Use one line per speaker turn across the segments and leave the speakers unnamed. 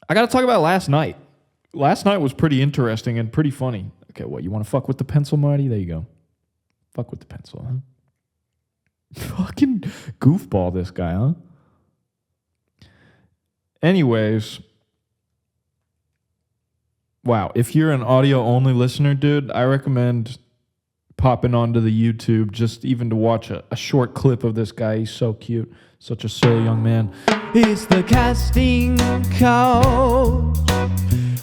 I got to talk about last night. Last night was pretty interesting and pretty funny. Okay, what, you want to fuck with the pencil, Marty? There you go. Fuck with the pencil, huh? Fucking goofball, this guy, huh? Anyways, wow, if you're an audio-only listener, dude, I recommend popping onto the YouTube just even to watch a short clip of this guy. He's so cute. Such a silly young man.
It's the casting couch.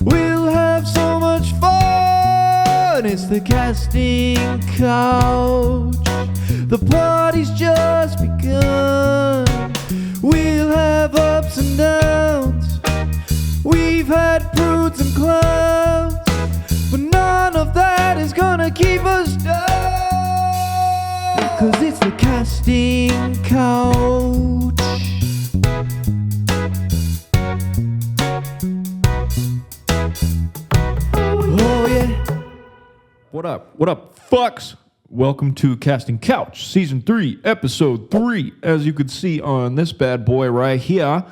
We'll have so much fun. It's the casting couch. The party's just begun. We'll have ups and downs. We've had prudes and clowns, but none of that is gonna keep us down. 'Cause it's the casting couch. Oh yeah.
What up? What up, fucks? Welcome to Casting Couch, Season 3, Episode 3. As you could see on this bad boy right here,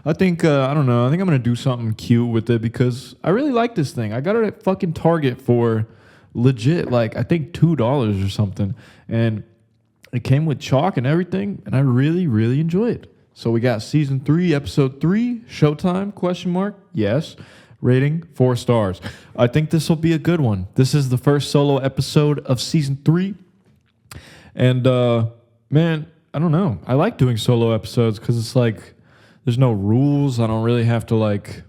I think, I don't know, I think I'm going to do something cute with it because I really like this thing. I got it at fucking Target for legit, like, I think $2 or something. And it came with chalk and everything, and I really, really enjoy it. So we got Season 3, Episode 3, Showtime, question mark, yes. Rating, 4 stars. I think this will be a good one. This is the first solo episode of Season 3. And, man, I don't know. I like doing solo episodes because it's like there's no rules. I don't really have to, like,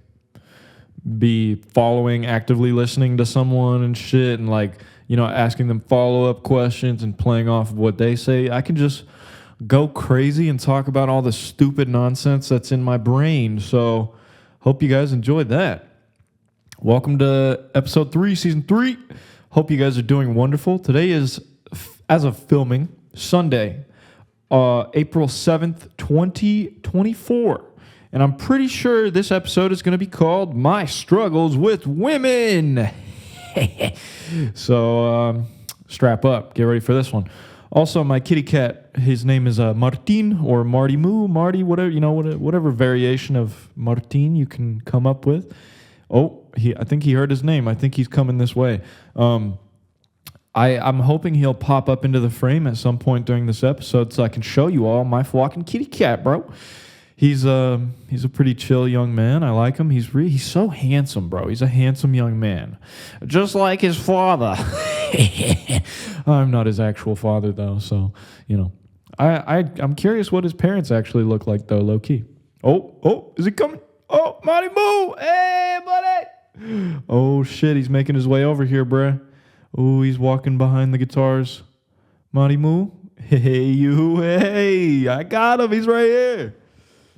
be following, actively listening to someone and shit and, like, you know, asking them follow-up questions and playing off of what they say. I can just go crazy and talk about all the stupid nonsense that's in my brain. So, hope you guys enjoyed that. Welcome to Episode 3, Season 3. Hope you guys are doing wonderful. Today is, as of filming, Sunday, April 7th, 2024. And I'm pretty sure this episode is going to be called My Struggles with Women. So, strap up. Get ready for this one. Also, my kitty cat, his name is Martin or Marty Moo, Marty, whatever, you know, whatever variation of Martin you can come up with. Oh, I think he heard his name. I think he's coming this way. I'm hoping he'll pop up into the frame at some point during this episode so I can show you all my fucking kitty cat, bro. He's a pretty chill young man. I like him. He's so handsome, bro. He's a handsome young man, just like his father. I'm not his actual father though, so you know. I'm curious what his parents actually look like though, low key. Oh, is he coming? Oh, Marty Moo! Hey, buddy! Oh shit, he's making his way over here, bruh. Oh, he's walking behind the guitars. Marty Moo? Hey, you, hey! I got him, he's right here.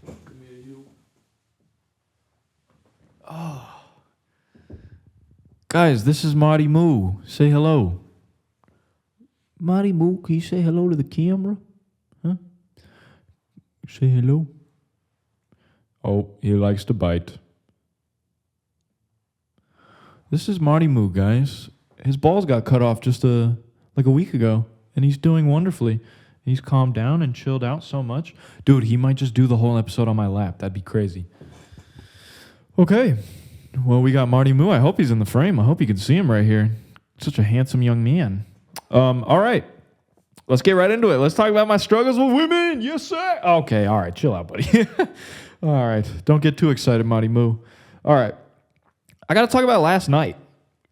Come here, you. Oh. Guys, this is Marty Moo. Say hello. Marty Moo, can you say hello to the camera? Huh? Say hello. Oh, he likes to bite. This is Marty Moo, guys. His balls got cut off just like a week ago, and he's doing wonderfully. He's calmed down and chilled out so much. Dude, he might just do the whole episode on my lap. That'd be crazy. Okay. Well, we got Marty Moo. I hope he's in the frame. I hope you can see him right here. Such a handsome young man. All right. Let's get right into it. Let's talk about my struggles with women. Yes, sir. Okay, all right. Chill out, buddy. All right. Don't get too excited, Marty Moo. All right. I got to talk about last night.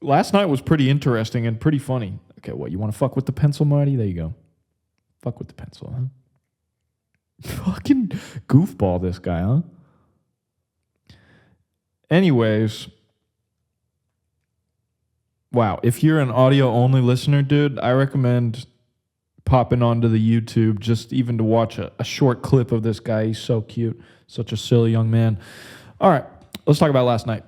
Last night was pretty interesting and pretty funny. Okay, what, you want to fuck with the pencil, Marty? There you go. Fuck with the pencil, huh? Fucking goofball, this guy, huh? Anyways, wow, if you're an audio-only listener, dude, I recommend popping onto the YouTube just even to watch a short clip of this guy. He's so cute. Such a silly young man. All right, let's talk about last night.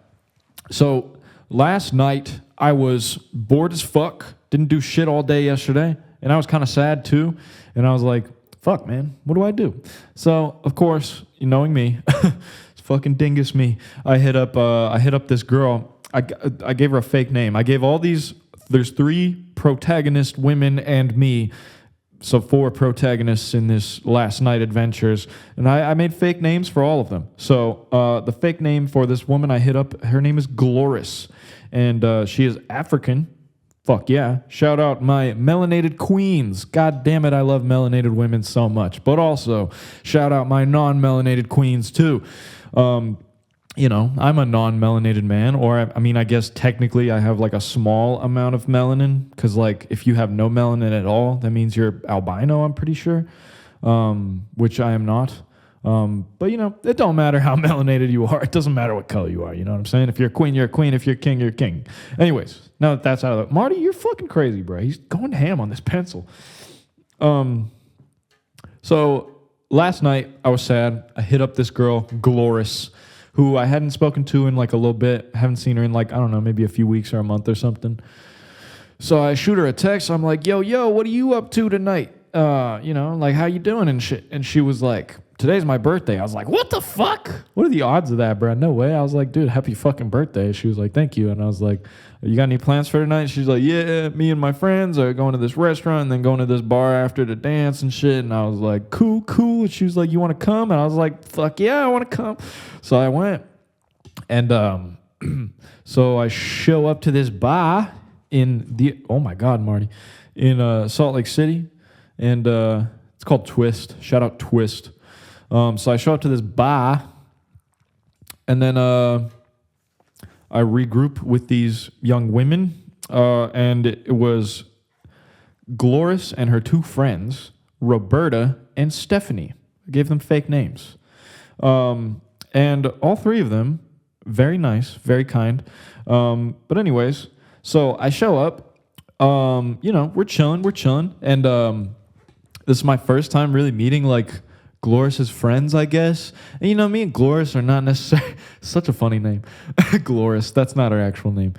So last night, I was bored as fuck. Didn't do shit all day yesterday. And I was kind of sad, too. And I was like, fuck, man, what do I do? So, of course, you knowing me, it's fucking dingus me. I hit up this girl. I gave her a fake name. I gave all these, there's 3 protagonist women and me So 4 protagonists in this last night adventures, and I made fake names for all of them. So the fake name for this woman I hit up, her name is Gloris, and she is African. Fuck yeah. Shout out my melanated queens. God damn it, I love melanated women so much. But also, shout out my non-melanated queens too. You know, I'm a non-melanated man, or I mean, I guess technically I have like a small amount of melanin, because like if you have no melanin at all, that means you're albino, I'm pretty sure, which I am not. But you know, it don't matter how melanated you are. It doesn't matter what color you are. You know what I'm saying? If you're a queen, you're a queen. If you're a king, you're a king. Anyways, now that that's out of the... Marty, you're fucking crazy, bro. He's going ham on this pencil. So last night I was sad. I hit up this girl, Gloris, who I hadn't spoken to in like a little bit. I haven't seen her in like, I don't know, maybe a few weeks or a month or something. So I shoot her a text. I'm like, yo, what are you up to tonight? You know, like, how you doing and shit? And she was like, today's my birthday. I was like, what the fuck? What are the odds of that, bro? No way. I was like, dude, happy fucking birthday. She was like, thank you. And I was like, you got any plans for tonight? She's like, yeah, me and my friends are going to this restaurant and then going to this bar after to dance and shit. And I was like, cool. And she was like, you want to come? And I was like, fuck yeah, I want to come. So I went. And so I show up to this bar in the, oh my God, Marty, in Salt Lake City. And it's called Twist. Shout out Twist. So I show up to this bar, and then I regroup with these young women, and it was Gloris and her 2 friends, Roberta and Stephanie. I gave them fake names. And all 3 of them, very nice, very kind. But anyways, so I show up, you know, we're chilling, and this is my first time really meeting, like, Gloris's friends, I guess. And you know, me and Gloris are not necessarily... Such a funny name. Gloris, that's not her actual name.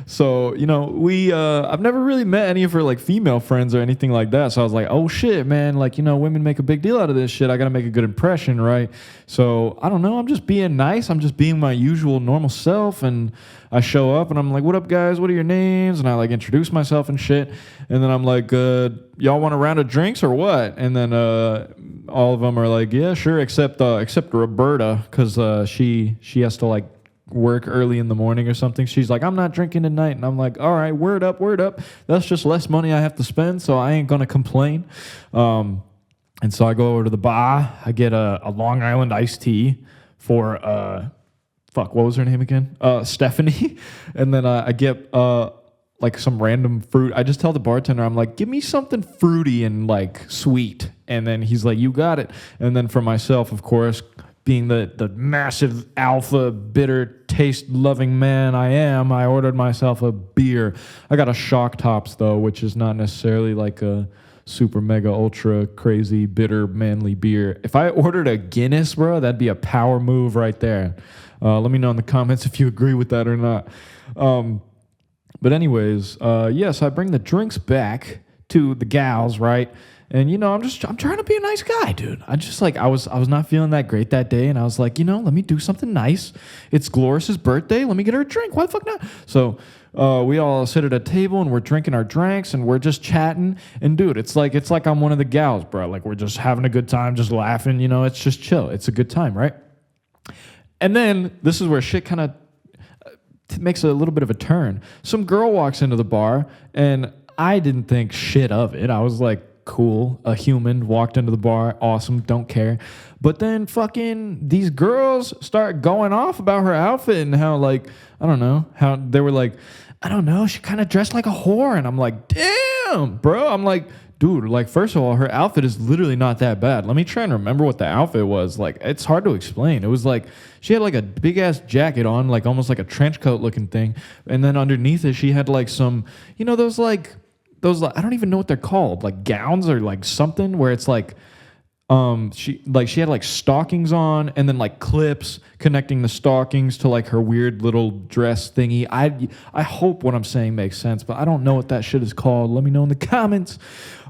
So, you know, I've never really met any of her, like, female friends or anything like that. So I was like, oh, shit, man. Like, you know, women make a big deal out of this shit. I got to make a good impression, right? So, I don't know. I'm just being nice. I'm just being my usual normal self. And I show up, and I'm like, what up, guys? What are your names? And I, like, introduce myself and shit. And then I'm like, y'all want a round of drinks or what? And then all of them are like, yeah, sure, except Roberta, because she has to, like, work early in the morning or something. She's like, I'm not drinking tonight. And I'm like, all right, word up. That's just less money I have to spend, so I ain't gonna complain. And so I go over to the bar. I get a Long Island iced tea for what was her name again? Stephanie. And then I get like some random fruit. I just tell the bartender, I'm like, give me something fruity and like sweet. And then he's like, you got it. And then for myself, of course, being the massive alpha, bitter, taste-loving man I am, I ordered myself a beer. I got a Shock Tops, though, which is not necessarily like a super, mega, ultra, crazy, bitter, manly beer. If I ordered a Guinness, bro, that'd be a power move right there. Let me know in the comments if you agree with that or not. But anyways, yes, I bring the drinks back to the gals, right? And, you know, I'm trying to be a nice guy, dude. I was not feeling that great that day. And I was like, you know, let me do something nice. It's Gloris's birthday. Let me get her a drink. Why the fuck not? So we all sit at a table and we're drinking our drinks and we're just chatting. And, dude, it's like I'm one of the gals, bro. Like, we're just having a good time, just laughing. You know, it's just chill. It's a good time, right? And then this is where shit kind of makes a little bit of a turn. Some girl walks into the bar and I didn't think shit of it. I was like, cool, a human walked into the bar, awesome, don't care. But then fucking these girls start going off about her outfit and how, like, I don't know, how they were like, I don't know, she kind of dressed like a whore. And I'm like, damn, bro. I'm like, dude, like, first of all, her outfit is literally not that bad. Let me try and remember what the outfit was. Like, it's hard to explain. It was like, she had like a big ass jacket on, like almost like a trench coat looking thing. And then underneath it, she had like some, you know, those I don't even know what they're called, like gowns or like something where it's like, she had like stockings on and then like clips connecting the stockings to like her weird little dress thingy. I hope what I'm saying makes sense, but I don't know what that shit is called. Let me know in the comments.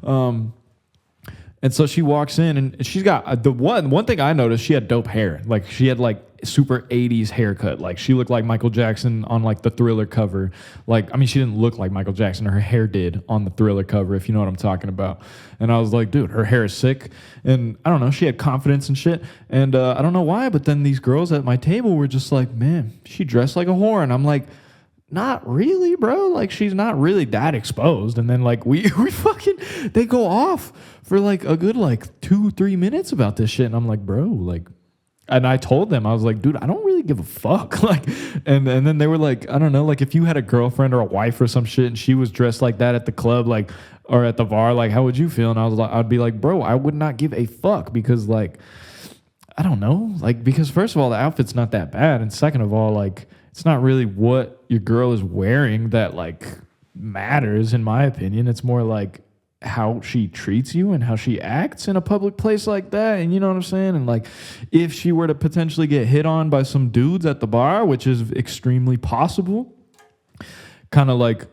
And so she walks in and she's got the one thing I noticed, she had dope hair. Like she had like super 80s haircut. Like she looked like Michael Jackson on like the Thriller cover. Like, I mean, she didn't look like Michael Jackson. Her hair did on the Thriller cover, if you know what I'm talking about. And I was like, dude, her hair is sick. And I don't know, she had confidence and shit. And I don't know why, but then these girls at my table were just like, man, she dressed like a whore. And I'm like, not really, bro. Like, she's not really that exposed. And then like we fucking, they go off for like a good like 2-3 minutes about this shit. And I'm like, bro, like, and I told them, I was like, dude, I don't really give a fuck. Like, and then they were like, I don't know, like if you had a girlfriend or a wife or some shit and she was dressed like that at the club, like, or at the bar, like, how would you feel? And I was like, I'd be like, bro, I would not give a fuck because like, I don't know, like, because first of all, the outfit's not that bad. And second of all, like, it's not really what your girl is wearing that like matters, in my opinion. It's more like how she treats you and how she acts in a public place like that. And you know what I'm saying? And like, if she were to potentially get hit on by some dudes at the bar, which is extremely possible, kind of like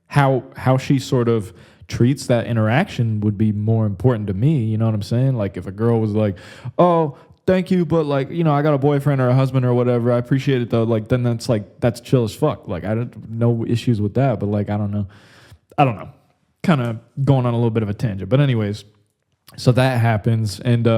how she sort of treats that interaction would be more important to me. You know what I'm saying? Like if a girl was like, oh, thank you, but like, you know, I got a boyfriend or a husband or whatever, I appreciate it though. Like, then that's chill as fuck. Like, I don't, no issues with that, but like, I don't know. Kind of going on a little bit of a tangent. But anyways, so that happens. And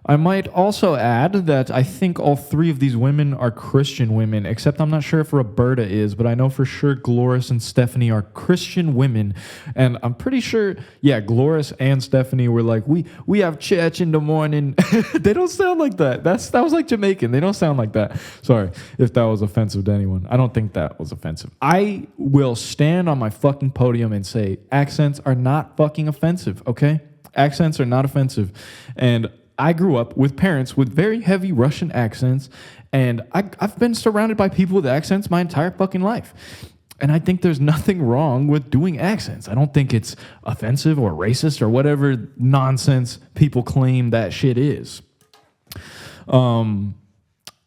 I might also add that I think all three of these women are Christian women, except I'm not sure if Roberta is, but I know for sure Gloris and Stephanie are Christian women. And I'm pretty sure, yeah, Gloris and Stephanie were like, we have church in the morning. They don't sound like that. That was like Jamaican. They don't sound like that. Sorry if that was offensive to anyone. I don't think that was offensive. I will stand on my fucking podium and say accents are not fucking offensive, okay? Accents are not offensive. And I grew up with parents with very heavy Russian accents, and I've been surrounded by people with accents my entire fucking life. And I think there's nothing wrong with doing accents. I don't think it's offensive or racist or whatever nonsense people claim that shit is. And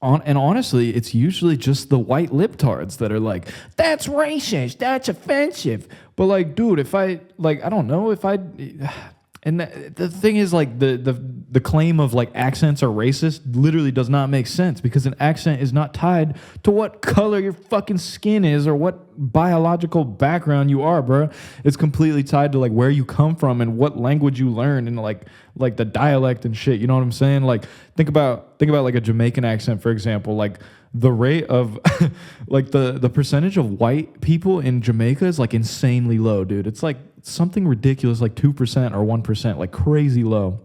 honestly, it's usually just the white libtards that are like, that's racist, that's offensive. But like, dude, if I, like, I don't know, if I... And the thing is, like, the claim of, like, accents are racist literally does not make sense because an accent is not tied to what color your fucking skin is or what biological background you are, bro. It's completely tied to, like, where you come from and what language you learn and, like the dialect and shit. You know what I'm saying? Like, think about like, a Jamaican accent, for example. Like, the rate of, like, the percentage of white people in Jamaica is, like, insanely low, dude. It's, like, something ridiculous, like 2% or 1%, like crazy low.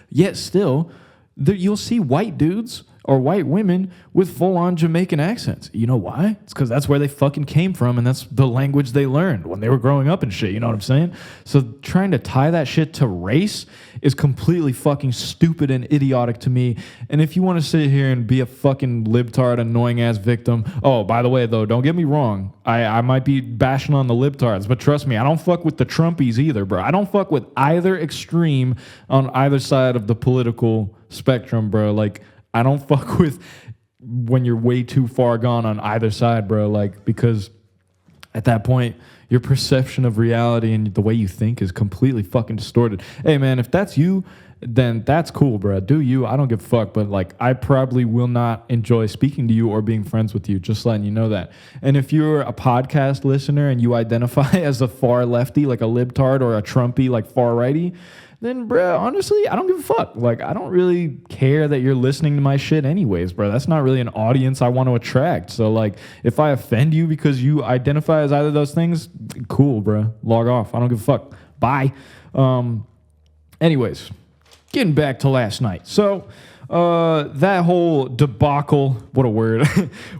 Yet still, you'll see white dudes or white women with full-on Jamaican accents. You know why? It's because that's where they fucking came from, and that's the language they learned when they were growing up and shit. You know what I'm saying? So trying to tie that shit to race is completely fucking stupid and idiotic to me. And if you want to sit here and be a fucking libtard, annoying-ass victim... Oh, by the way, though, don't get me wrong. I might be bashing on the libtards, but trust me, I don't fuck with the Trumpies either, bro. I don't fuck with either extreme on either side of the political spectrum, bro. Like... I don't fuck with when you're way too far gone on either side, bro. Like, because at that point, your perception of reality and the way you think is completely fucking distorted. Hey, man, if that's you, then that's cool, bro. Do you. I don't give a fuck. But, like, I probably will not enjoy speaking to you or being friends with you, just letting you know that. And if you're a podcast listener and you identify as a far lefty, like a libtard, or a Trumpy, like far righty, then, bro, honestly, I don't give a fuck. Like, I don't really care that you're listening to my shit anyways, bro. That's not really an audience I want to attract. So, like, if I offend you because you identify as either of those things, cool, bro. Log off. I don't give a fuck. Bye. Anyways, getting back to last night. So, that whole debacle, what a word,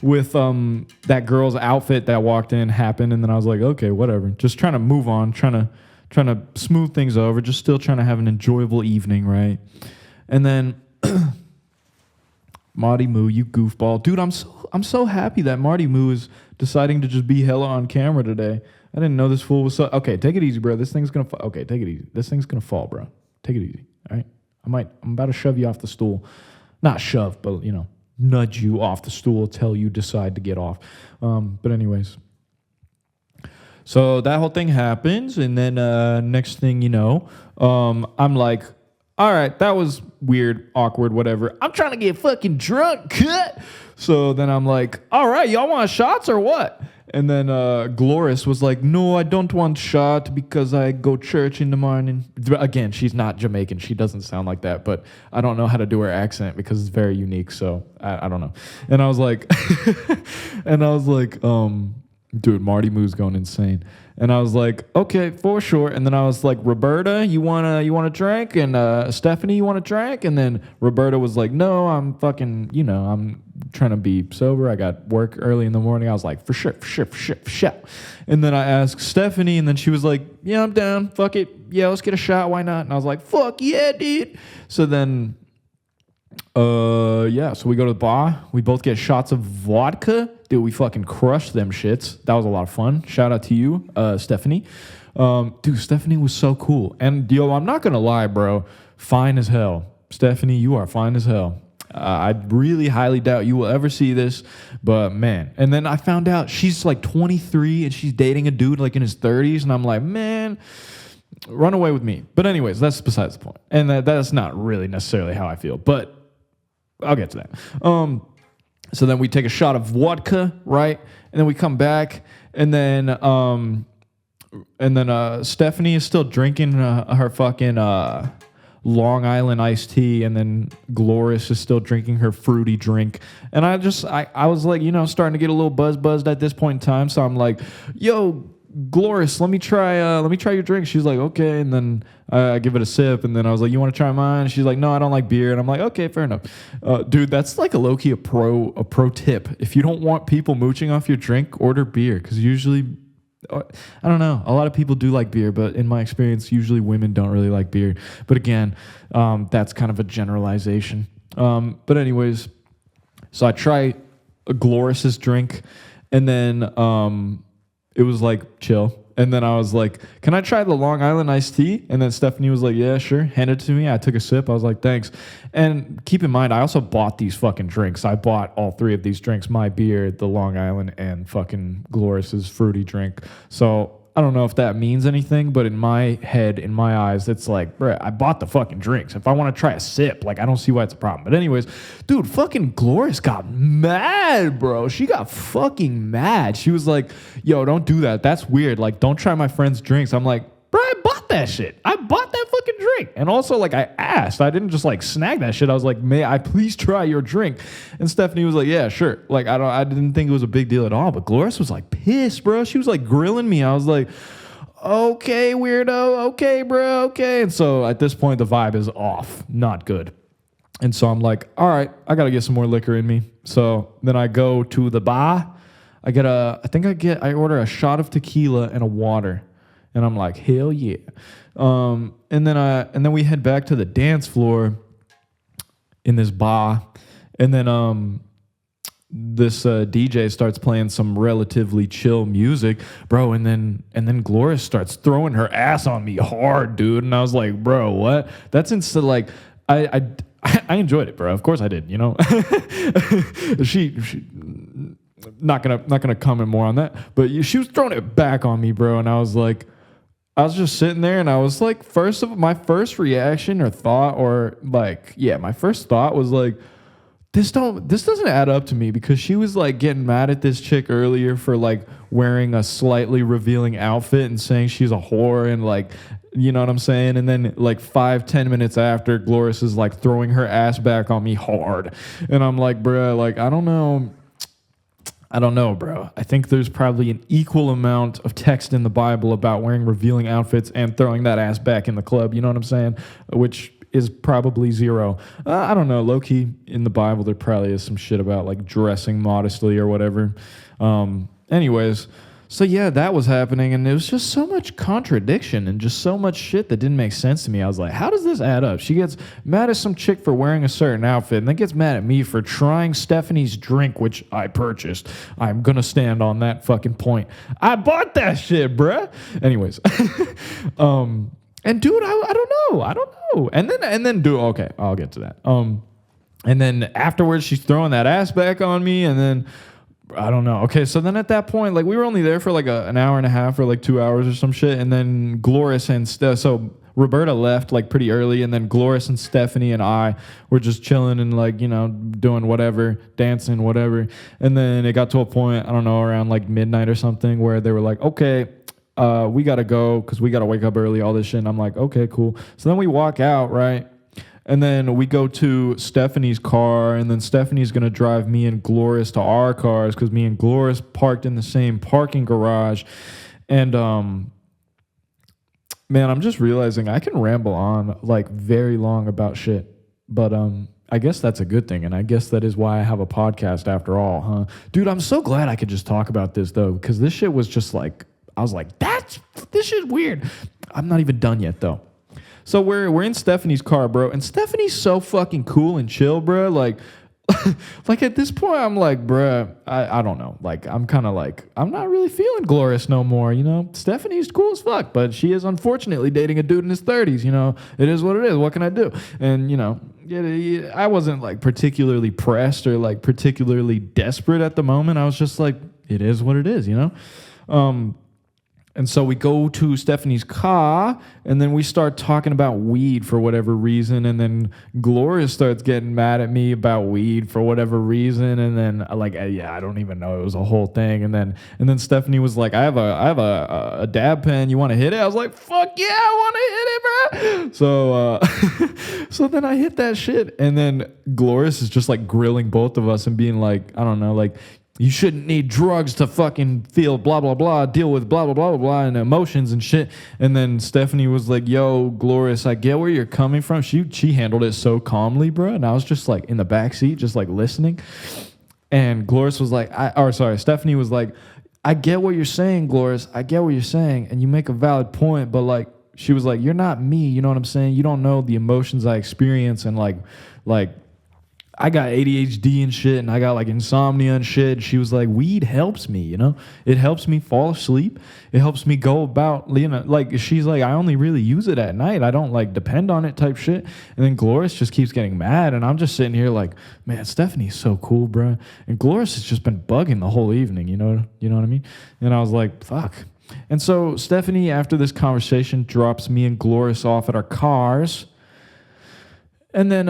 with that girl's outfit that walked in happened, and then I was like, okay, whatever. Just trying to move on, trying to smooth things over, just still trying to have an enjoyable evening, right? And then Marty Moo, you goofball. Dude, I'm so happy that Marty Moo is deciding to just be hella on camera today. I didn't know this fool was so... Okay, take it easy, bro. This thing's gonna... Okay, take it easy. This thing's gonna fall, bro. Take it easy, all right? I'm about to shove you off the stool. Not shove, but, you know, nudge you off the stool till you decide to get off. But anyways... So that whole thing happens, and then next thing you know, I'm like, all right, that was weird, awkward, whatever. I'm trying to get fucking drunk, cut. So then I'm like, all right, y'all want shots or what? And then Gloris was like, no, I don't want shot because I go church in the morning. Again, she's not Jamaican. She doesn't sound like that, but I don't know how to do her accent because it's very unique. So I don't know. And I was like, dude, Marty Moo's going insane. And I was like, okay, for sure. And then I was like, Roberta, you wanna drink? And Stephanie, you want a drink? And then Roberta was like, no, I'm fucking, I'm trying to be sober. I got work early in the morning. I was like, for sure. And then I asked Stephanie, and then she was like, yeah, I'm down. Fuck it. Yeah, let's get a shot. Why not? And I was like, fuck yeah, dude. So then, so we go to the bar. We both get shots of vodka. Dude, we fucking crushed them shits. That was a lot of fun. Shout out to you, Stephanie. Dude, Stephanie was so cool. And, yo, I'm not going to lie, bro. Fine as hell. Stephanie, you are fine as hell. I really highly doubt you will ever see this, but man. And then I found out she's like 23 and she's dating a dude like in his 30s. And I'm like, man, run away with me. But anyways, that's besides the point. And that's not really necessarily how I feel, but I'll get to that. So then we take a shot of vodka, right? And then we come back, and then Stephanie is still drinking her fucking Long Island iced tea, and then Gloris is still drinking her fruity drink. And I was like, starting to get a little buzzed at this point in time. So I'm like, yo, Gloris, let me try your drink. She's like, okay. And then I give it a sip, and then I was like, you want to try mine? She's like, no, I don't like beer. And I'm like, okay, fair enough. Dude, that's like a low-key a pro tip. If you don't want people mooching off your drink, order beer, because usually, I don't know, a lot of people do like beer, but in my experience, usually women don't really like beer. But again, that's kind of a generalization. But anyways, so I try Gloris's drink, and then it was like chill. And then I was like, can I try the Long Island iced tea? And then Stephanie was like, yeah, sure. Handed it to me. I took a sip. I was like, thanks. And keep in mind, I also bought these fucking drinks. I bought all three of these drinks, my beer, the Long Island, and fucking Gloris's fruity drink. So I don't know if that means anything, but in my head, in my eyes, it's like, bruh, I bought the fucking drinks. If I want to try a sip, like, I don't see why it's a problem. But anyways, dude, fucking Gloris got mad, bro. She got fucking mad. She was like, yo, don't do that. That's weird. Like, don't try my friend's drinks. I'm like, bro, I bought that shit. I bought that fucking drink. And also, like, I asked. I didn't just, like, snag that shit. I was like, may I please try your drink? And Stephanie was like, yeah, sure. Like, I didn't think it was a big deal at all. But Gloris was, like, pissed, bro. She was, like, grilling me. I was like, okay, weirdo. Okay, bro. Okay. And so at this point, the vibe is off. Not good. And so I'm like, all right, I got to get some more liquor in me. So then I go to the bar. I order a shot of tequila and a water. And I'm like, hell yeah. And then we head back to the dance floor in this bar. And then this DJ starts playing some relatively chill music, bro. And then Gloria starts throwing her ass on me hard, dude. And I was like, bro, what? That's instant. Like, I enjoyed it, bro. Of course I did. She not gonna comment more on that. But she was throwing it back on me, bro. And I was just sitting there, and I was like, my first reaction or thought, my first thought was like, this doesn't add up to me, because she was like getting mad at this chick earlier for like wearing a slightly revealing outfit and saying she's a whore, and like, you know what I'm saying? And then like 5-10 minutes after, Gloris is like throwing her ass back on me hard. And I'm like, bruh, like, I don't know, bro. I think there's probably an equal amount of text in the Bible about wearing revealing outfits and throwing that ass back in the club. You know what I'm saying? Which is probably zero. I don't know. Low-key, in the Bible, there probably is some shit about like dressing modestly or whatever. Anyways, so yeah, that was happening, and it was just so much contradiction and just so much shit that didn't make sense to me. I was like, how does this add up? She gets mad at some chick for wearing a certain outfit, and then gets mad at me for trying Stephanie's drink, which I purchased. I'm gonna stand on that fucking point. I bought that shit, bruh. Anyways, and dude, I don't know. And then dude, okay, I'll get to that. And then afterwards, she's throwing that ass back on me, and then I don't know. Okay, so then at that point, like, we were only there for like an hour and a half or like 2 hours or some shit, and then Gloris and so Roberta left like pretty early, and then Gloris and Stephanie and I were just chilling and like, you know, doing whatever, dancing, whatever. And then it got to a point, I don't know, around like midnight or something, where they were like, okay, we got to go because we got to wake up early, all this shit. And I'm like, okay, cool. So then we walk out, right? And then we go to Stephanie's car, and then Stephanie's going to drive me and Gloris to our cars because me and Gloris parked in the same parking garage. And, man, I'm just realizing I can ramble on like very long about shit. But I guess that's a good thing, and I guess that is why I have a podcast after all, huh? Dude, I'm so glad I could just talk about this, though, because this shit was just like, I was like, this shit's weird. I'm not even done yet, though. So we're in Stephanie's car, bro, and Stephanie's so fucking cool and chill, bro. Like, like at this point, I'm like, bro, I don't know. Like, I'm kind of like, I'm not really feeling Gloris no more, you know? Stephanie's cool as fuck, but she is unfortunately dating a dude in his 30s, you know? It is what it is. What can I do? And, you know, I wasn't like particularly pressed or like particularly desperate at the moment. I was just like, it is what it is, you know? And so we go to Stephanie's car, and then we start talking about weed for whatever reason, and then Gloria starts getting mad at me about weed for whatever reason, and then like, yeah, I don't even know, it was a whole thing, and then Stephanie was like, I have a dab pen, you want to hit it? I was like, fuck yeah, I want to hit it, bro. So so then I hit that shit, and then Gloris is just like grilling both of us and being like, I don't know, like, you shouldn't need drugs to fucking feel blah, blah, blah, deal with blah, blah, blah, blah, blah, and emotions and shit. And then Stephanie was like, yo, Gloris, I get where you're coming from. She handled it so calmly, bro. And I was just like in the back seat, just like listening. And Gloris was like, Stephanie was like, I get what you're saying, Gloris. I get what you're saying. And you make a valid point. But like, she was like, you're not me. You know what I'm saying? You don't know the emotions I experience. And like, I got ADHD and shit, and I got like insomnia and shit. She was like, weed helps me, you know? It helps me fall asleep. It helps me go about, you know, like, she's like, I only really use it at night. I don't like depend on it type shit. And then Gloris just keeps getting mad, and I'm just sitting here like, man, Stephanie's so cool, bro. And Gloris has just been bugging the whole evening, you know what I mean? And I was like, fuck. And so Stephanie, after this conversation, drops me and Gloris off at our cars. And then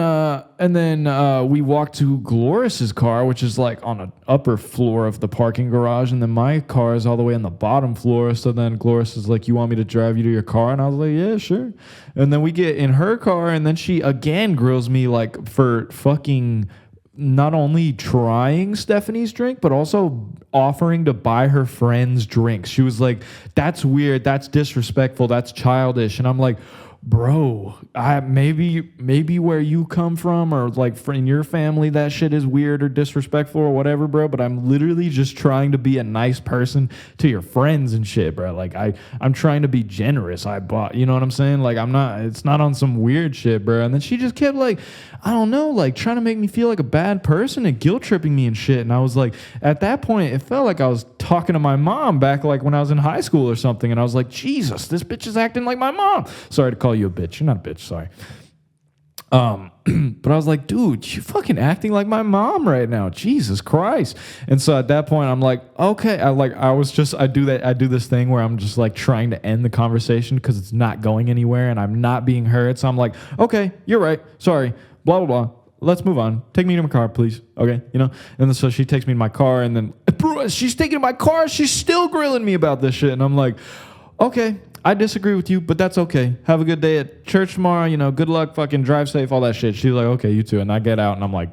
we walked to Gloris's car, which is like on an upper floor of the parking garage, and then my car is all the way on the bottom floor. So then Gloris is like, "You want me to drive you to your car?" And I was like, "Yeah, sure." And then we get in her car, and then she again grills me like for fucking not only trying Stephanie's drink, but also offering to buy her friends drinks. She was like, "That's weird. That's disrespectful. That's childish." And I'm like, bro, maybe where you come from or like in your family that shit is weird or disrespectful or whatever, bro, but I'm literally just trying to be a nice person to your friends and shit, bro. Like I'm trying to be generous. You know what I'm saying? Like it's not on some weird shit, bro. And then she just kept like, I don't know, like trying to make me feel like a bad person and guilt tripping me and shit. And I was like, at that point, it felt like I was talking to my mom back like when I was in high school or something. And I was like, Jesus, this bitch is acting like my mom. Sorry to call you a bitch. You're not a bitch, sorry. But I was like, dude, you fucking acting like my mom right now. Jesus Christ. And so at that point, I'm like, okay. I do this thing where I'm just like trying to end the conversation because it's not going anywhere and I'm not being heard. So I'm like, okay, you're right. Sorry. Blah, blah, blah. Let's move on. Take me to my car, please. Okay, you know? And then so she takes me to my car, and then, bro, she's taking my car. She's still grilling me about this shit. And I'm like, okay, I disagree with you, but that's okay. Have a good day at church tomorrow. You know, good luck, fucking drive safe, all that shit. She's like, okay, you too. And I get out, and I'm like,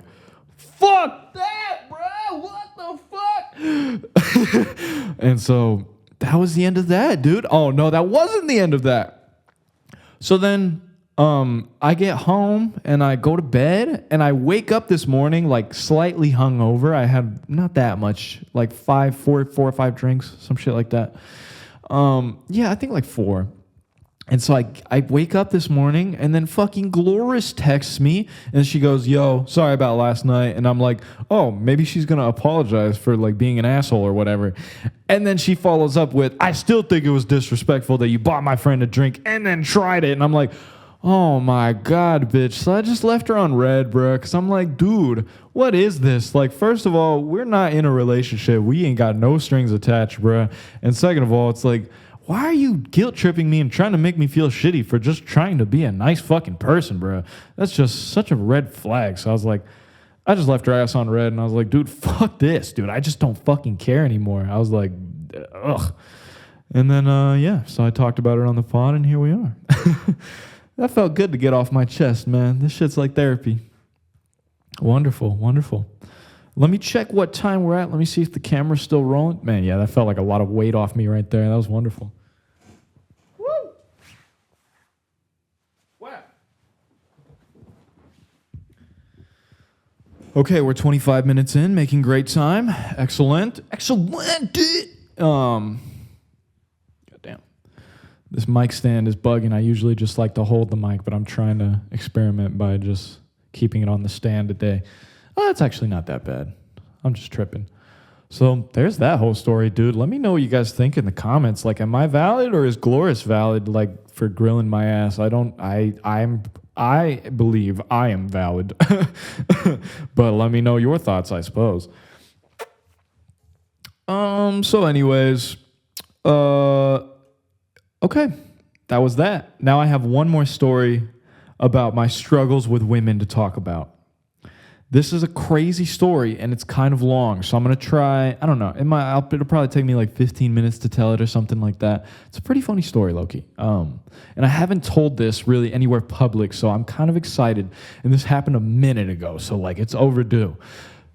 fuck that, bro. What the fuck? And so that was the end of that, dude. Oh, no, that wasn't the end of that. So then I get home and I go to bed and I wake up this morning like slightly hungover. I had not that much, like four or five drinks, some shit like that. Yeah, I think like 4. And so I wake up this morning and then fucking Gloris texts me and she goes, yo, sorry about last night. And I'm like, oh, maybe she's going to apologize for like being an asshole or whatever. And then she follows up with, I still think it was disrespectful that you bought my friend a drink and then tried it. And I'm like, oh my God, bitch. So I just left her on red, bro. Because I'm like, dude, what is this? Like, first of all, we're not in a relationship. We ain't got no strings attached, bro. And second of all, it's like, why are you guilt tripping me and trying to make me feel shitty for just trying to be a nice fucking person, bro? That's just such a red flag. So I was like, I just left her ass on red, and I was like, dude, fuck this, dude. I just don't fucking care anymore. I was like, ugh. And then, so I talked about it on the pod, and here we are. That felt good to get off my chest, man. This shit's like therapy. Wonderful, wonderful. Let me check what time we're at. Let me see if the camera's still rolling. Man, yeah, that felt like a lot of weight off me right there. That was wonderful. Woo! Wow. Okay, we're 25 minutes in, making great time. Excellent. Excellent! Goddamn. This mic stand is bugging. I usually just like to hold the mic, but I'm trying to experiment by just keeping it on the stand today. Oh, it's actually not that bad. I'm just tripping. So there's that whole story, dude. Let me know what you guys think in the comments. Like, am I valid or is Glorious valid, like, for grilling my ass? I believe I am valid. But let me know your thoughts, I suppose. So anyways, okay, that was that. Now I have one more story about my struggles with women to talk about. This is a crazy story, and it's kind of long, so I'm going to try, I don't know, it'll probably take me like 15 minutes to tell it or something like that. It's a pretty funny story, low-key. And I haven't told this really anywhere public, so I'm kind of excited. And this happened a minute ago, so like it's overdue.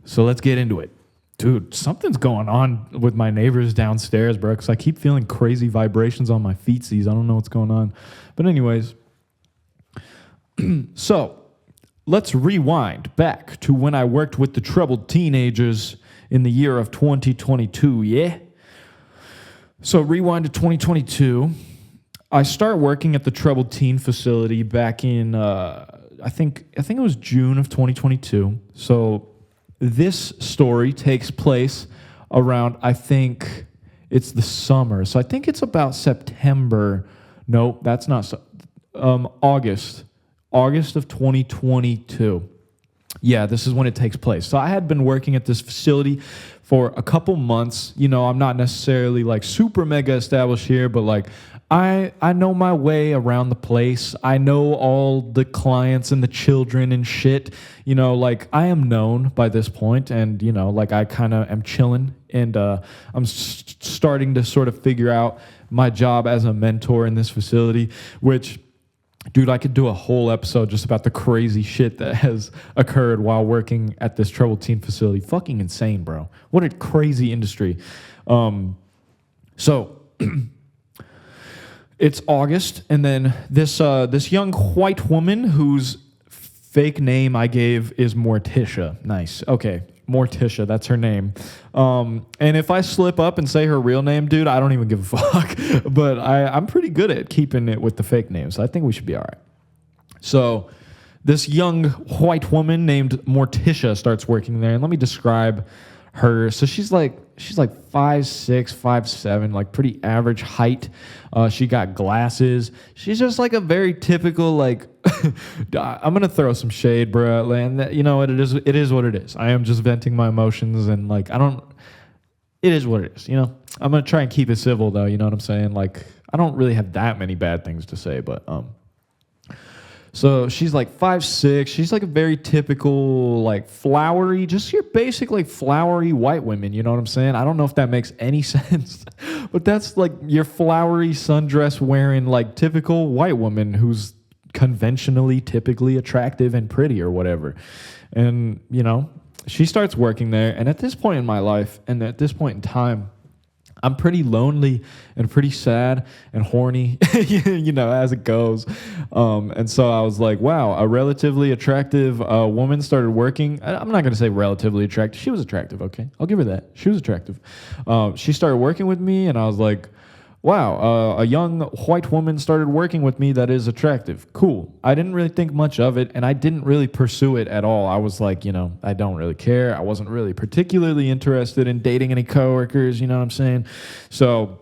So let's get into it. Dude, something's going on with my neighbors downstairs, bro, because I keep feeling crazy vibrations on my feetsies. I don't know what's going on. But anyways, so let's rewind back to when I worked with the troubled teenagers in the year of 2022, yeah? So rewind to 2022. I start working at the troubled teen facility back in, I think it was June of 2022. So this story takes place around, I think it's the summer. So I think it's about September. No, that's not, August of 2022. Yeah, this is when it takes place. So I had been working at this facility for a couple months. You know, I'm not necessarily like super mega established here, but like I know my way around the place. I know all the clients and the children and shit. You know, like I am known by this point, and you know, like I kind of am chilling, and I'm starting to sort of figure out my job as a mentor in this facility, which, dude, I could do a whole episode just about the crazy shit that has occurred while working at this troubled teen facility. Fucking insane, bro. What a crazy industry. So it's August, and then this young white woman whose fake name I gave is Morticia. Nice. Okay, Morticia, that's her name. And if I slip up and say her real name, dude, I don't even give a fuck. But I'm pretty good at keeping it with the fake names. I think we should be all right. So this young white woman named Morticia starts working there. And let me describe her. So she's like 5'6", 5'7", like pretty average height. She got glasses. She's just like a very typical, like, I'm gonna throw some shade, bro. And you know what it is? It is what it is. I am just venting my emotions, and like it is what it is. You know, I'm gonna try and keep it civil, though. You know what I'm saying? Like, I don't really have that many bad things to say, but So she's like 5'6". She's like a very typical, like flowery, just your basic like flowery white women. You know what I'm saying? I don't know if that makes any sense, but that's like your flowery sundress wearing like typical white woman who's conventionally, typically attractive and pretty or whatever. And you know, she starts working there. And at this point in my life, and at this point in time, I'm pretty lonely and pretty sad and horny, you know, as it goes. And so I was like, wow, a relatively attractive woman started working. I'm not going to say relatively attractive. She was attractive, okay? I'll give her that. She was attractive. She started working with me, and I was like, wow, a young white woman started working with me that is attractive. Cool. I didn't really think much of it, and I didn't really pursue it at all. I was like, you know, I don't really care. I wasn't really particularly interested in dating any coworkers, you know what I'm saying? So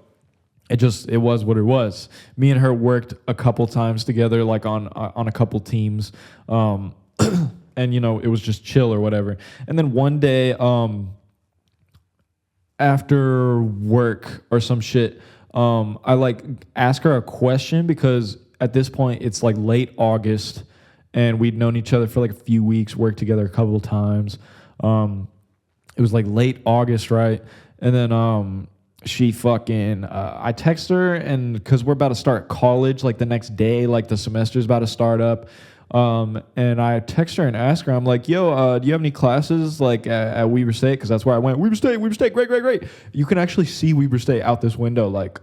it was what it was. Me and her worked a couple times together, like on a couple teams. And, you know, it was just chill or whatever. And then one day, after work or some shit, I like ask her a question because at this point it's like late August and we'd known each other for like a few weeks, worked together a couple of times. It was like late August, right? And then she fucking, I text her, and because we're about to start college, like the next day, like the semester's about to start up. And I text her and ask her, I'm like, yo, do you have any classes like at Weber State? Because that's where I went. Weber State, great. You can actually see Weber State out this window. Like,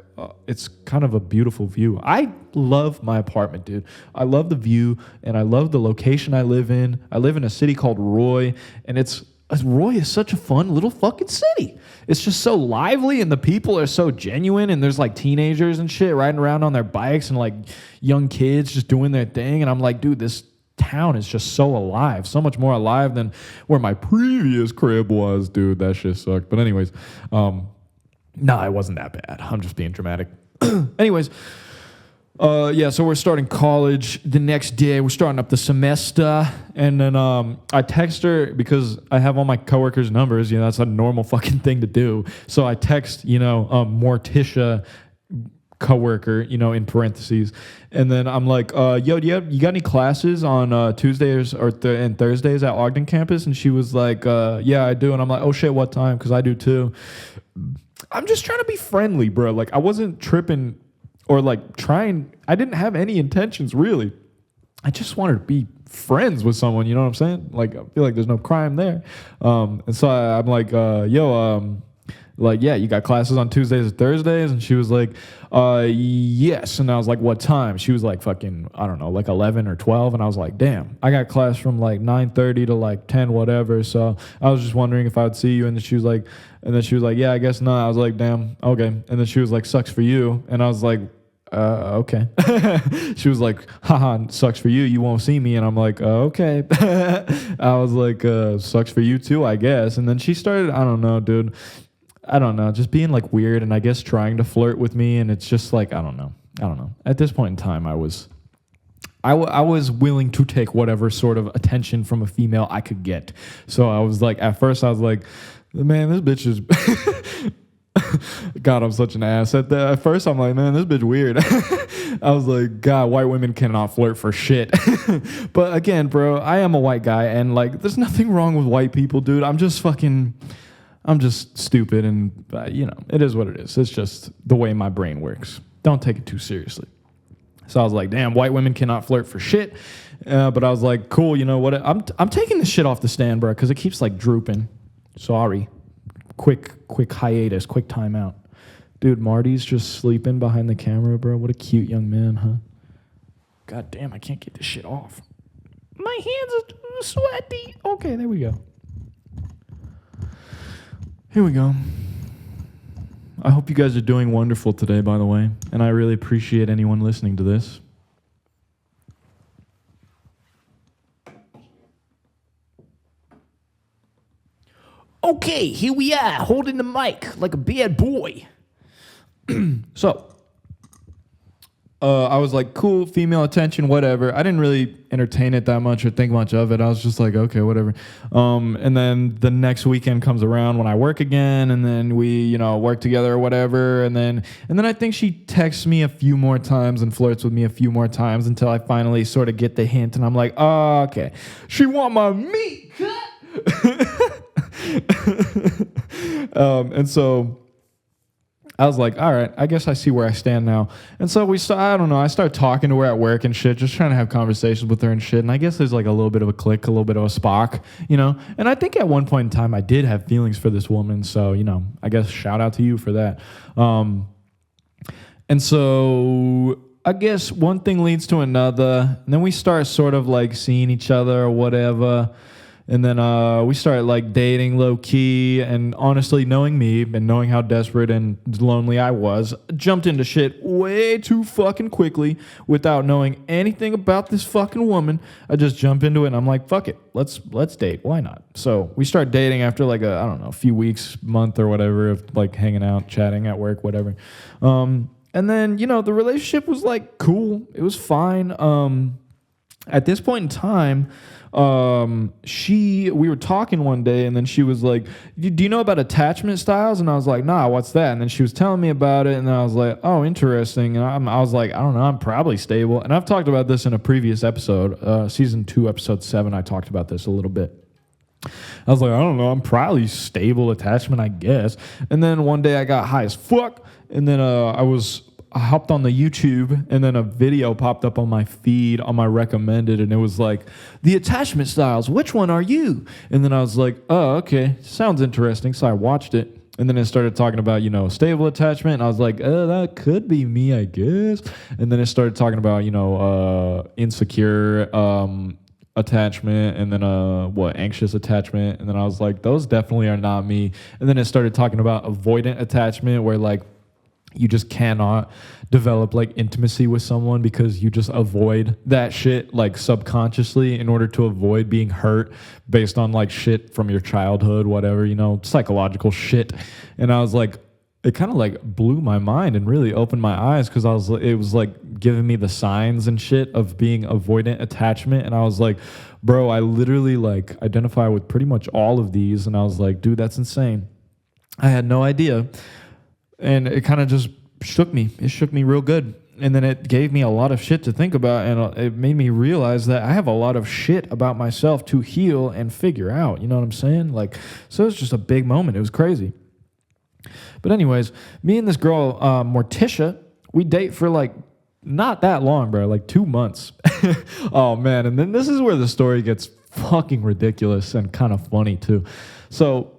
it's kind of a beautiful view. I love my apartment, dude. I love the view, and I love the location I live in. I live in a city called Roy, and Roy is such a fun little fucking city. It's just so lively, and the people are so genuine, and there's like teenagers and shit riding around on their bikes and like young kids just doing their thing. And I'm like, dude, this town is just so alive, so much more alive than where my previous crib was, dude. That shit sucked. But anyways, no, it wasn't that bad. I'm just being dramatic. Anyways, yeah, so we're starting college the next day. We're starting up the semester, and then I text her because I have all my coworkers' numbers. You know, that's a normal fucking thing to do. So I text, Morticia coworker, in parentheses, and then I'm like, yo, you got any classes on Tuesdays and Thursdays at Ogden campus? And she was like, yeah, I do. And I'm like, oh shit, what time? Because I do too. I'm just trying to be friendly, bro. Like, I wasn't tripping. Or like I didn't have any intentions really. I just wanted to be friends with someone, you know what I'm saying? Like, I feel like there's no crime there. And so I'm like, yeah, you got classes on Tuesdays and Thursdays? And she was like, yes. And I was like, what time? She was like fucking, I don't know, like 11 or 12. And I was like, damn, I got class from like 9:30 to like 10, whatever. So I was just wondering if I would see you. And she was like, yeah, I guess not. I was like, damn, okay. And then she was like, sucks for you. And I was like, okay. She was like, haha, sucks for you. You won't see me. And I'm like, okay. I was like, sucks for you too, I guess. And then she started, I don't know, dude. I don't know, just being like weird and I guess trying to flirt with me. And it's just like, I don't know. At this point in time, I was willing to take whatever sort of attention from a female I could get. So I was like, at first I was like, man, this bitch is... God, I'm such an ass. At first, I'm like, man, this bitch weird. I was like, God, white women cannot flirt for shit. But again, bro, I am a white guy, and like, there's nothing wrong with white people, dude. I'm just stupid, and it is what it is. It's just the way my brain works. Don't take it too seriously. So I was like, damn, white women cannot flirt for shit. But I was like, cool, you know what? I'm taking this shit off the stand, bro, because it keeps like drooping. Sorry. Quick hiatus, quick timeout. Dude, Marty's just sleeping behind the camera, bro. What a cute young man, huh? God damn, I can't get this shit off. My hands are sweaty. Okay, there we go. Here we go. I hope you guys are doing wonderful today, by the way. And I really appreciate anyone listening to this. Okay, here we are, holding the mic like a bad boy. So, I was like, cool, female attention, whatever. I didn't really entertain it that much or think much of it. I was just like, okay, whatever. And then the next weekend comes around when I work again, and then we, work together or whatever. And then I think she texts me a few more times and flirts with me a few more times until I finally sort of get the hint. And I'm like, oh, okay, she want my meat cut. And so I was like, all right, I guess I see where I stand now. And so I start talking to her at work and shit, just trying to have conversations with her and shit. And I guess there's like a little bit of a click, a little bit of a spark, And I think at one point in time I did have feelings for this woman. So, I guess shout out to you for that. And so I guess one thing leads to another. And then we start sort of like seeing each other or whatever. And then we started like dating low key, and honestly, knowing me and knowing how desperate and lonely I was, jumped into shit way too fucking quickly without knowing anything about this fucking woman. I just jump into it and I'm like, fuck it, let's date. Why not? So we start dating after like a few weeks, month or whatever of like hanging out, chatting at work, whatever. And then, the relationship was like cool. It was fine. at this point in time, we were talking one day, and then she was like, "Do you know about attachment styles?" And I was like, "Nah, what's that?" And then she was telling me about it, and then I was like, "Oh, interesting." And I was like, "I don't know, I'm probably stable." And I've talked about this in a previous episode, season 2, episode 7. I talked about this a little bit. I was like, I don't know, I'm probably stable attachment, I guess. And then one day I got high as fuck, and then I hopped on the YouTube, and then a video popped up on my feed, on my recommended, and it was like, the attachment styles, which one are you? And then I was like, oh, okay, sounds interesting. So I watched it, and then it started talking about, stable attachment, and I was like, that could be me, I guess. And then it started talking about, insecure attachment, and then anxious attachment, and then I was like, those definitely are not me. And then it started talking about avoidant attachment, where like you just cannot develop like intimacy with someone because you just avoid that shit like subconsciously in order to avoid being hurt based on like shit from your childhood, whatever, psychological shit. And I was like, it kind of like blew my mind and really opened my eyes, because it was like giving me the signs and shit of being avoidant attachment. And I was like, bro, I literally like identify with pretty much all of these. And I was like, dude, that's insane. I had no idea. And it kind of just shook me. It shook me real good. And then it gave me a lot of shit to think about. And it made me realize that I have a lot of shit about myself to heal and figure out. You know what I'm saying? Like, so it was just a big moment. It was crazy. But anyways, me and this girl, Morticia, we date for like not that long, bro. Like 2 months. Oh, man. And then this is where the story gets fucking ridiculous and kind of funny, too. So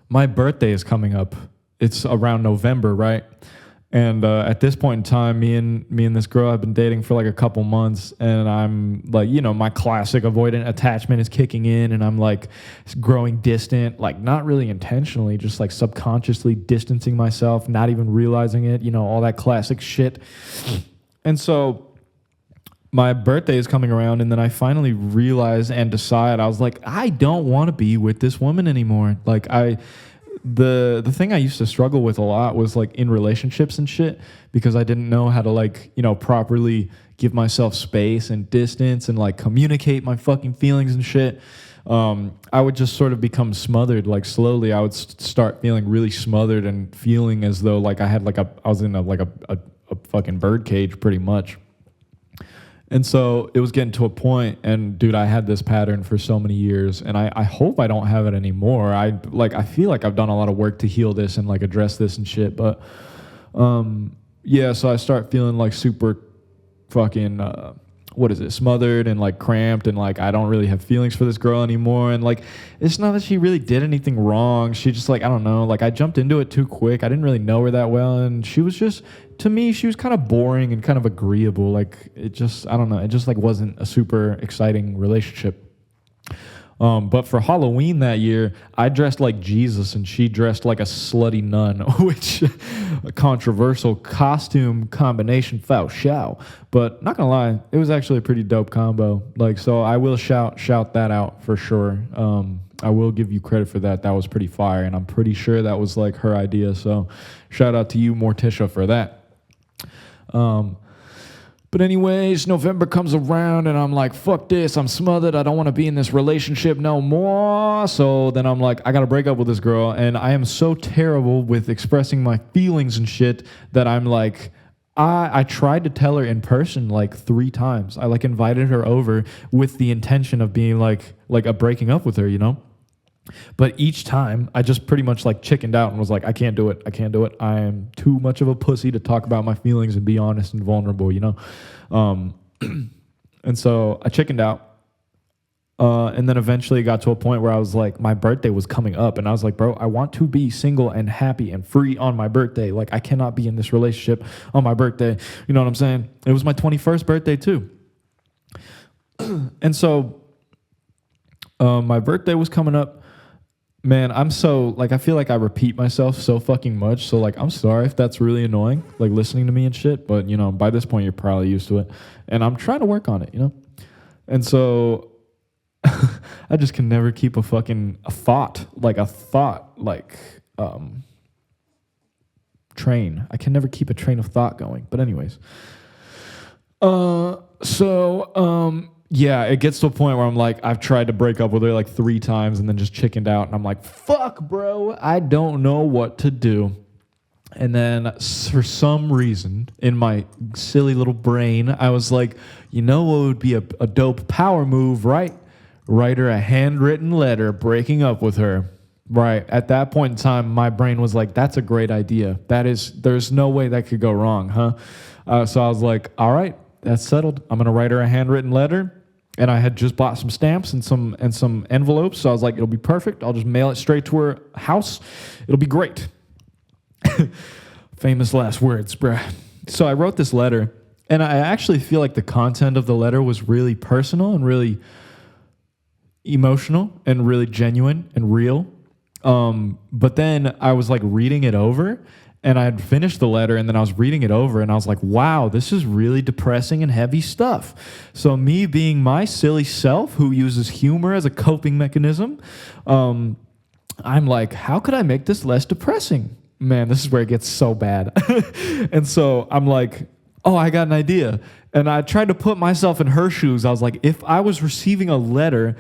my birthday is coming up. It's around November, right? And at this point in time, me and this girl have been dating for like a couple months, and I'm like, my classic avoidant attachment is kicking in, and I'm like growing distant, like not really intentionally, just like subconsciously distancing myself, not even realizing it, all that classic shit. And so my birthday is coming around, and then I finally realize and decide, I was like, I don't want to be with this woman anymore. Like the thing I used to struggle with a lot was like in relationships and shit, because I didn't know how to like, properly give myself space and distance and like communicate my fucking feelings and shit. I would just sort of become smothered. Like slowly I would start feeling really smothered and feeling as though like I was in a fucking bird cage pretty much. And so it was getting to a point, and dude, I had this pattern for so many years, and I hope I don't have it anymore. I feel like I've done a lot of work to heal this and like address this and shit, but so I start feeling like super fucking smothered and like cramped, and like I don't really have feelings for this girl anymore. And like it's not that she really did anything wrong. She just like, I don't know, like I jumped into it too quick. I didn't really know her that well, and she was just, to me, she was kind of boring and kind of agreeable. Like it just, I don't know, it just like wasn't a super exciting relationship. But for Halloween that year, I dressed like Jesus and she dressed like a slutty nun, which a controversial costume combination, foul shout. But not gonna lie, it was actually a pretty dope combo. Like, so I will shout that out for sure. I will give you credit for that. That was pretty fire, and I'm pretty sure that was like her idea. So shout out to you, Morticia, for that. But anyways, November comes around, and I'm like, fuck this, I'm smothered, I don't want to be in this relationship no more. So then I'm like, I gotta break up with this girl, and I am so terrible with expressing my feelings and shit that I'm like, I tried to tell her in person like 3 times. I like invited her over with the intention of being like a breaking up with her, But each time, I just pretty much like chickened out and was like, I can't do it. I am too much of a pussy to talk about my feelings and be honest and vulnerable, And so I chickened out. And then eventually it got to a point where I was like, my birthday was coming up. And I was like, bro, I want to be single and happy and free on my birthday. Like, I cannot be in this relationship on my birthday. You know what I'm saying? It was my 21st birthday, too. And so my birthday was coming up. Man, I'm so, like, I feel like I repeat myself so fucking much. So, like, I'm sorry if that's really annoying, like, listening to me and shit. But, by this point, you're probably used to it. And I'm trying to work on it, And so I just can never keep a thought, train. I can never keep a train of thought going. But anyways, Yeah, it gets to a point where I'm like, I've tried to break up with her like 3 times and then just chickened out. And I'm like, fuck, bro, I don't know what to do. And then for some reason in my silly little brain, I was like, you know what would be a dope power move, right? Write her a handwritten letter breaking up with her. Right. At that point in time, my brain was like, that's a great idea. There's no way that could go wrong, huh? So I was like, all right, that's settled. I'm going to write her a handwritten letter. And I had just bought some stamps and some envelopes. So I was like, it'll be perfect. I'll just mail it straight to her house. It'll be great. Famous last words, bruh. So I wrote this letter, and I actually feel like the content of the letter was really personal and really emotional and really genuine and real. But then I was like reading it over, and I had finished the letter, and then I was reading it over, and I was like, wow, this is really depressing and heavy stuff. So me being my silly self who uses humor as a coping mechanism, I'm like, how could I make this less depressing? Man, this is where it gets so bad. And so I'm like, oh, I got an idea. And I tried to put myself in her shoes. I was like, if I was receiving a letter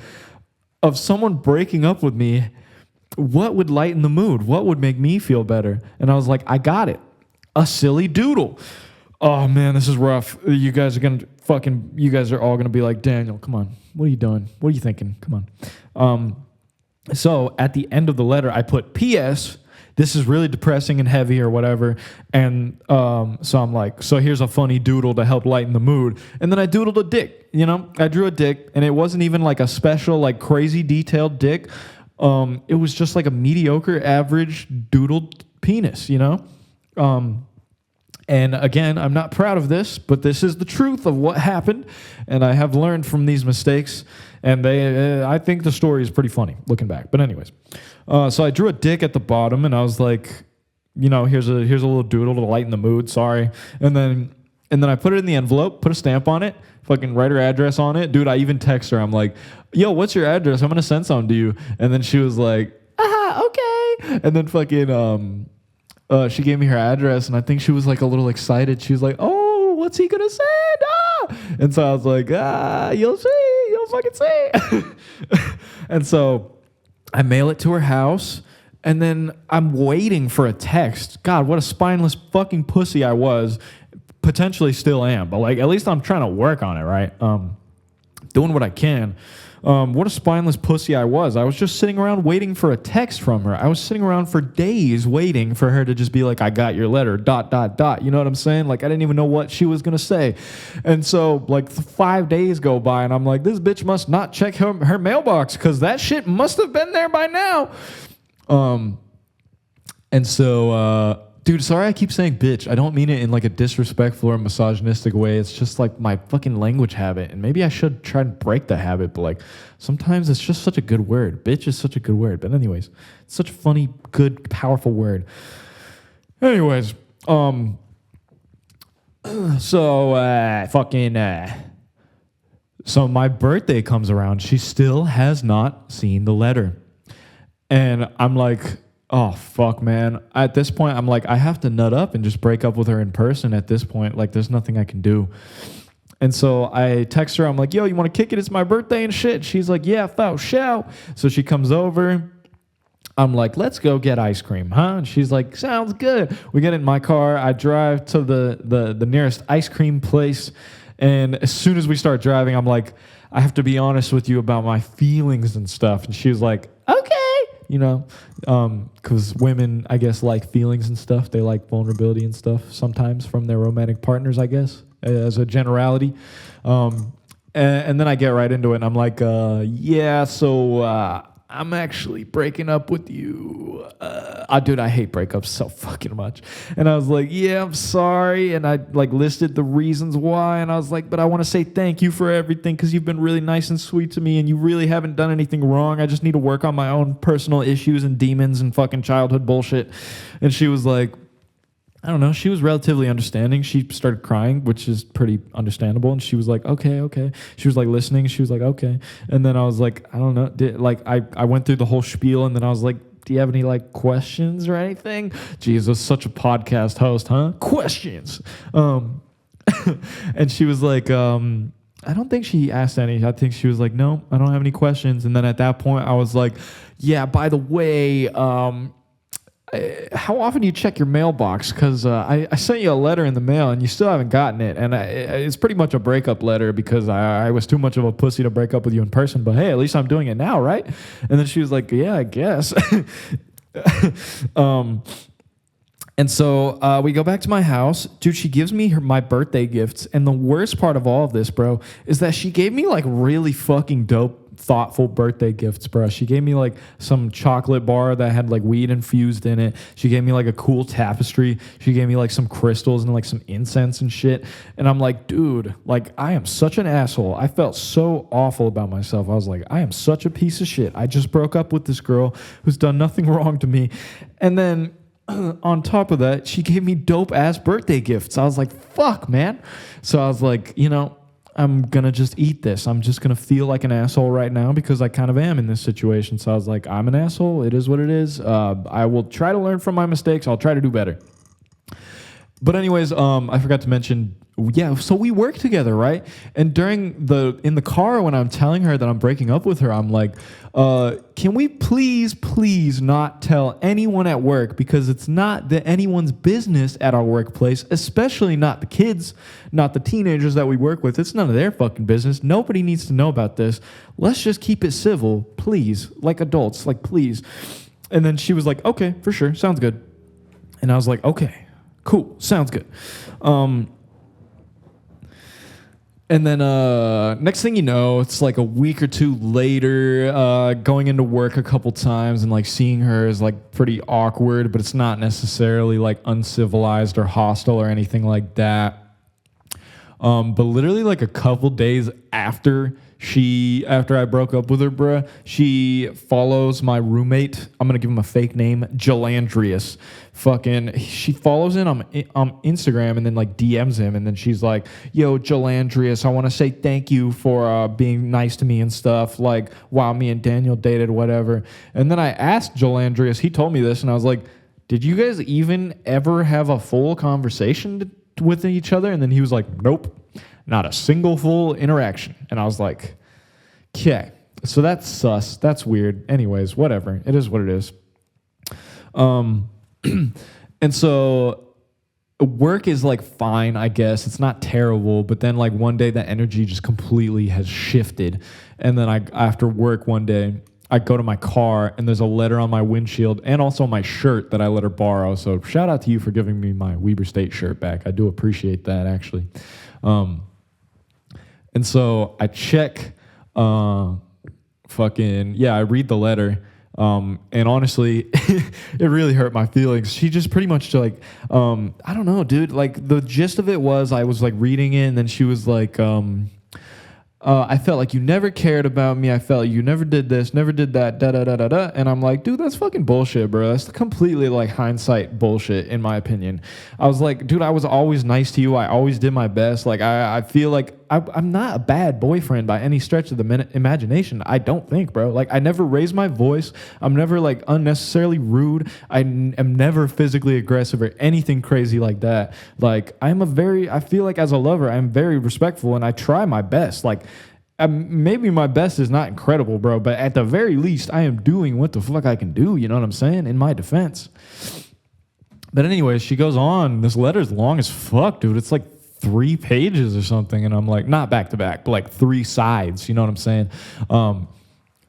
of someone breaking up with me, what would lighten the mood? What would make me feel better? And I was like, I got it. A silly doodle. Oh man, this is rough. You guys are all gonna be like, Daniel, come on. What are you doing? What are you thinking? Come on. So at the end of the letter, I put P.S. This is really depressing and heavy or whatever. And so I'm like, so here's a funny doodle to help lighten the mood. And then I doodled a dick, I drew a dick, and it wasn't even like a special, like crazy detailed dick. It was just like a mediocre, average doodled penis, And again, I'm not proud of this, but this is the truth of what happened, and I have learned from these mistakes, and I think the story is pretty funny looking back. But anyways, so I drew a dick at the bottom, and I was like, here's a little doodle to lighten the mood. Sorry, and then I put it in the envelope, put a stamp on it, fucking write her address on it, dude. I even text her. I'm like, yo, what's your address? I'm gonna send something to you, and then she was like, okay, and then fucking she gave me her address, and I think she was like a little excited. She was like, oh, what's he gonna send? And so I was like, you'll see, you'll fucking see. And so I mail it to her house, and then I'm waiting for a text. God, what a spineless fucking pussy I was. Potentially still am, but like at least I'm trying to work on it, right? Doing what I can. What a spineless pussy I was. I was just sitting around waiting for a text from her. I was sitting around for days waiting for her to just be like, I got your letter, ... You know what I'm saying? Like, I didn't even know what she was going to say. And so, like, 5 days go by, and I'm like, this bitch must not check her mailbox, because that shit must have been there by now. And so, dude, sorry I keep saying bitch. I don't mean it in like a disrespectful or misogynistic way. It's just like my fucking language habit. And maybe I should try and break the habit, but like sometimes it's just such a good word. Bitch is such a good word. But anyways, it's such a funny, good, powerful word. Anyways, so my birthday comes around. She still has not seen the letter. And I'm like, oh, fuck, man. At this point, I'm like, I have to nut up and just break up with her in person at this point. Like, there's nothing I can do. And so I text her. I'm like, yo, you want to kick it? It's my birthday and shit. She's like, yeah, for sure. So she comes over. I'm like, let's go get ice cream, huh? And she's like, sounds good. We get in my car. I drive to the nearest ice cream place. And as soon as we start driving, I'm like, I have to be honest with you about my feelings and stuff. And she was like, okay. Because women, I guess, like feelings and stuff. They like vulnerability and stuff sometimes from their romantic partners, I guess, as a generality. And then I get right into it, and I'm like, yeah, so I'm actually breaking up with you. Dude, I hate breakups so fucking much. And I was like, yeah, I'm sorry. And I like listed the reasons why. And I was like, but I want to say thank you for everything, because you've been really nice and sweet to me, and you really haven't done anything wrong. I just need to work on my own personal issues and demons and fucking childhood bullshit. And she was like, I don't know. She was relatively understanding. She started crying, which is pretty understandable. And she was like, okay. She was like listening. She was like, okay. And then I was like, I don't know. I went through the whole spiel, and then I was like, do you have any like questions or anything? Jesus, such a podcast host, huh? Questions. And she was like, I don't think she asked any. I think she was like, no, I don't have any questions. And then at that point, I was like, yeah, by the way, how often do you check your mailbox? Because I sent you a letter in the mail and you still haven't gotten it. And it's pretty much a breakup letter because I was too much of a pussy to break up with you in person. But hey, at least I'm doing it now, right? And then she was like, yeah, I guess. And so we go back to my house. Dude, she gives me my birthday gifts. And the worst part of all of this, bro, is that she gave me like really fucking dope, thoughtful birthday gifts, bro. She gave me like some chocolate bar that had like weed infused in it. She gave me like a cool tapestry. She gave me like some crystals and like some incense and shit. And I'm like, dude, like I am such an asshole. I felt so awful about myself. I was like, I am such a piece of shit. I just broke up with this girl who's done nothing wrong to me. And then on top of that, she gave me dope ass birthday gifts. I was like, fuck, man. So I was like, I'm going to just eat this. I'm just going to feel like an asshole right now because I kind of am in this situation. So I was like, I'm an asshole. It is what it is. I will try to learn from my mistakes. I'll try to do better. But anyways, I forgot to mention, yeah, so we work together, right? And in the car when I'm telling her that I'm breaking up with her, I'm like, can we please not tell anyone at work because it's not anyone's business at our workplace, especially not the kids, not the teenagers that we work with. It's none of their fucking business. Nobody needs to know about this. Let's just keep it civil, please, like adults, like please. And then she was like, okay, for sure, sounds good. And I was like, okay, cool, sounds good. And then next thing you know, it's like a week or two later, going into work a couple times and like seeing her is like pretty awkward, but it's not necessarily like uncivilized or hostile or anything like that. But literally like a couple days after I broke up with her, bruh, she follows my roommate. I'm gonna give him a fake name, Jalandrius. She follows him on Instagram and then like DMs him, and then she's like, "Yo, Jalandrius, I want to say thank you for being nice to me and stuff. Like, while me and Daniel dated, whatever." And then I asked Jalandrius. He told me this, and I was like, "Did you guys even ever have a full conversation with each other?" And then he was like, "Nope. Not a single full interaction." And I was like, okay, so that's sus. That's weird. Anyways, whatever. It is what it is. And so work is like fine, I guess. It's not terrible. But then like one day that energy just completely has shifted. And then after work one day, I go to my car and there's a letter on my windshield and also my shirt that I let her borrow. So shout out to you for giving me my Weber State shirt back. I do appreciate that, actually. And so I check, I read the letter. And honestly, it really hurt my feelings. She just pretty much like, I don't know, dude, like the gist of it was I was like reading it and then she was like, I felt like you never cared about me. I felt you never did this, never did that, da-da-da-da-da. And I'm like, dude, that's fucking bullshit, bro. That's completely like hindsight bullshit, in my opinion. I was like, dude, I was always nice to you. I always did my best. Like, I feel like I'm not a bad boyfriend by any stretch of the imagination. I don't think, bro. Like, I never raise my voice. I'm never like unnecessarily rude. I am never physically aggressive or anything crazy like that. Like, I feel like as a lover, I'm very respectful and I try my best. Like, maybe my best is not incredible, bro, but at the very least, I am doing what the fuck I can do. You know what I'm saying? In my defense. But anyways, she goes on. This letter's long as fuck, dude. It's like 3 pages or something. And I'm like, not back to back, but like 3 sides. You know what I'm saying?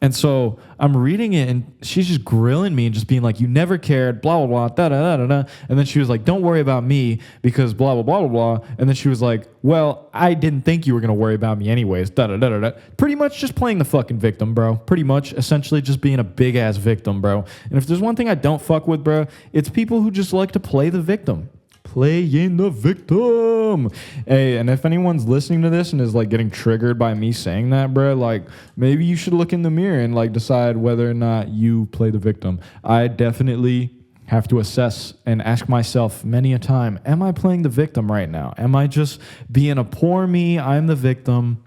And so I'm reading it, and she's just grilling me and just being like, you never cared, blah, blah, blah, da, da, da, da, da. And then she was like, don't worry about me because blah, blah, blah, blah, blah. And then she was like, well, I didn't think you were going to worry about me anyways, da, da, da, da, da. Pretty much just playing the fucking victim, bro. Pretty much essentially just being a big-ass victim, bro. And if there's one thing I don't fuck with, bro, it's people who just like to play the victim. Playing the victim. Hey, and if anyone's listening to this and is like getting triggered by me saying that, bro, like maybe you should look in the mirror and like decide whether or not you play the victim. I definitely have to assess and ask myself many a time, am I playing the victim right now? Am I just being a poor me? I'm the victim,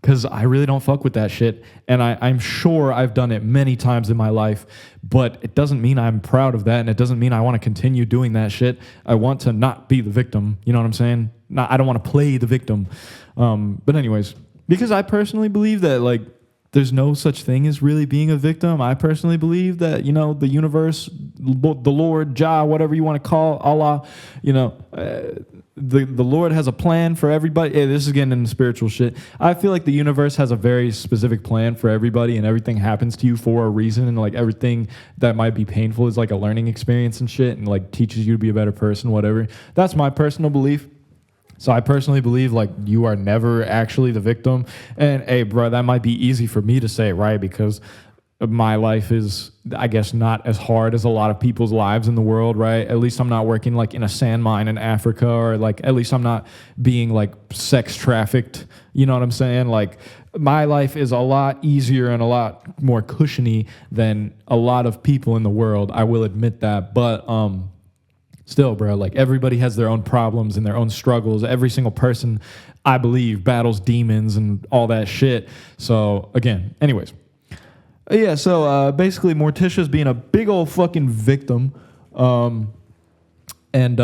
because I really don't fuck with that shit. And I'm sure I've done it many times in my life, but it doesn't mean I'm proud of that, and it doesn't mean I want to continue doing that shit. I want to not be the victim. You know what I'm saying? I don't want to play the victim. But anyways, because I personally believe that, like, there's no such thing as really being a victim. I personally believe that, you know, the universe, the Lord, Jah, whatever you want to call Allah, you know, the Lord has a plan for everybody. Hey, this is getting into spiritual shit. I feel like the universe has a very specific plan for everybody, and everything happens to you for a reason. And like everything that might be painful is like a learning experience and shit, and like teaches you to be a better person, whatever. That's my personal belief. So I personally believe, like, you are never actually the victim. And hey, bro, that might be easy for me to say, right? Because my life is, I guess, not as hard as a lot of people's lives in the world, right? At least I'm not working like in a sand mine in Africa, or like at least I'm not being like sex trafficked. You know what I'm saying? Like, my life is a lot easier and a lot more cushiony than a lot of people in the world. I will admit that. But still, bro, like, everybody has their own problems and their own struggles. Every single person, I believe, battles demons and all that shit. So again, anyways. Yeah, so basically Morticia's being a big old fucking victim. And then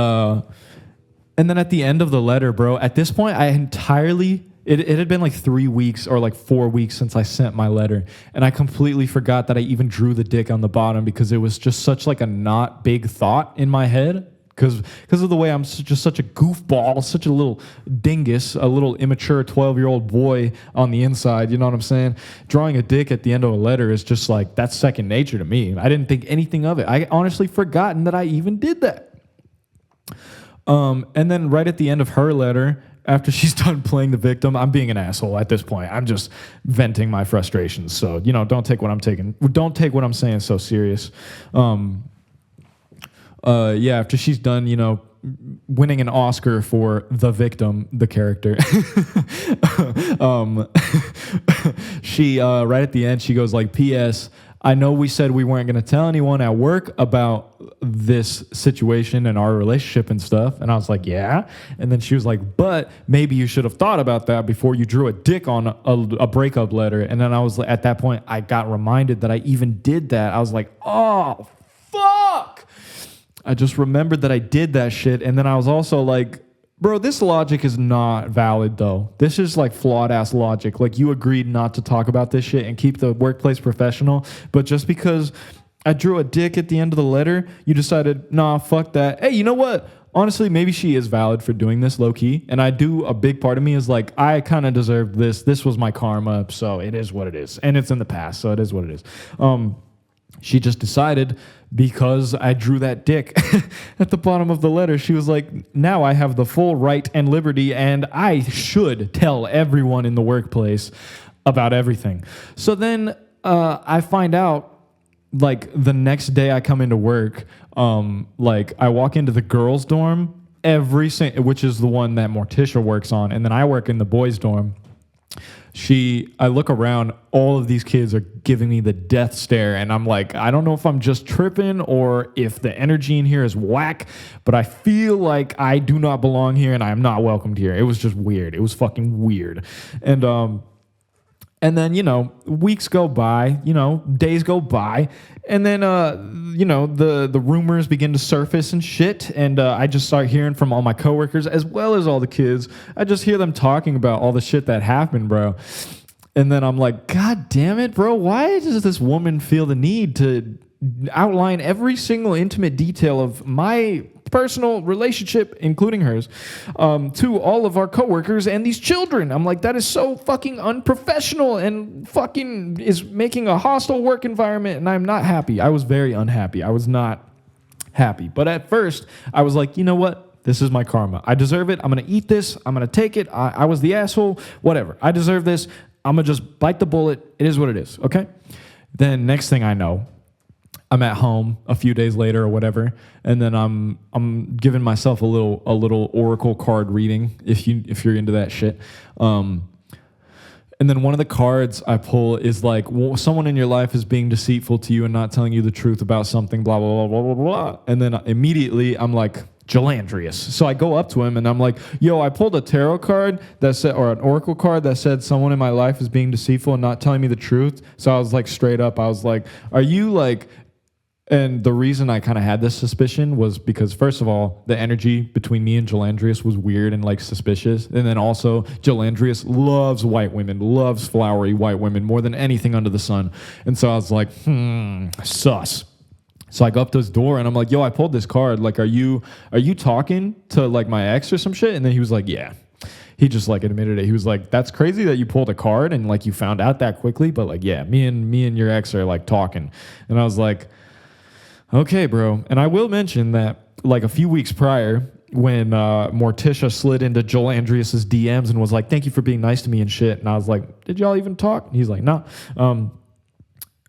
at the end of the letter, bro, at this point, I entirely... It had been like 3 weeks or like 4 weeks since I sent my letter, and I completely forgot that I even drew the dick on the bottom, because it was just such like a not big thought in my head, because of the way I'm just such a goofball, such a little dingus, a little immature 12-year-old boy on the inside. You know what I'm saying? Drawing a dick at the end of a letter is just like, that's second nature to me. I didn't think anything of it. I honestly forgotten that I even did that. And then right at the end of her letter, after she's done playing the victim, I'm being an asshole at this point. I'm just venting my frustrations. So, you know, don't take what I'm saying so serious. Yeah, after she's done, you know, winning an Oscar for The Victim, the character, she, right at the end, she goes like, P.S., I know we said we weren't going to tell anyone at work about this situation and our relationship and stuff. And I was like, yeah. And then she was like, but maybe you should have thought about that before you drew a dick on a breakup letter. And then I was like, at that point, I got reminded that I even did that. I was like, oh, fuck. I just remembered that I did that shit. And then I was also like, bro, this logic is not valid, though. This is like flawed-ass logic. Like, you agreed not to talk about this shit and keep the workplace professional, but just because I drew a dick at the end of the letter, you decided, nah, fuck that. Hey, you know what? Honestly, maybe she is valid for doing this low-key, and a big part of me is like, I kind of deserved this. This was my karma, so it is what it is. And it's in the past, so it is what it is. She just decided, because I drew that dick at the bottom of the letter, she was like, now I have the full right and liberty, and I should tell everyone in the workplace about everything. So then I find out, like, the next day I come into work, like, I walk into the girls' dorm, which is the one that Morticia works on, and then I work in the boys' dorm. I look around, all of these kids are giving me the death stare, and I'm like, I don't know if I'm just tripping or if the energy in here is whack, but I feel like I do not belong here and I am not welcomed here. It was just weird. It was fucking weird. And then, you know, weeks go by, you know, days go by, and then, you know, the rumors begin to surface and shit, and I just start hearing from all my coworkers as well as all the kids. I just hear them talking about all the shit that happened, bro. And then I'm like, God damn it, bro, why does this woman feel the need to outline every single intimate detail of my personal relationship, including hers, to all of our coworkers and these children? I'm like, that is so fucking unprofessional and fucking is making a hostile work environment, and I'm not happy. I was very unhappy. I was not happy. But at first, I was like, you know what? This is my karma. I deserve it. I'm going to eat this. I'm going to take it. I was the asshole. Whatever. I deserve this. I'm going to just bite the bullet. It is what it is. Okay? Then next thing I know, I'm at home a few days later or whatever, and then I'm giving myself a little oracle card reading if you're into that shit. And then one of the cards I pull is like, well, someone in your life is being deceitful to you and not telling you the truth about something, blah blah blah blah blah blah. And then immediately I'm like, Jalandrius. So I go up to him and I'm like, yo, I pulled a tarot card that said, or an oracle card that said someone in my life is being deceitful and not telling me the truth. So I was like, straight up, I was like, are you like, and the reason I kind of had this suspicion was because, first of all, the energy between me and Jalandrius was weird and like suspicious. And then also, Jalandrius loves white women, loves flowery white women more than anything under the sun. And so I was like, sus. So I go up to his door and I'm like, yo, I pulled this card. Like, are you talking to like my ex or some shit? And then he was like, yeah. He just like admitted it. He was like, that's crazy that you pulled a card and like you found out that quickly. But like, yeah, me and your ex are like talking. And I was like, okay, bro. And I will mention that like a few weeks prior, when Morticia slid into Joel Andreas's DMs and was like, thank you for being nice to me and shit. And I was like, did y'all even talk? And he's like, no.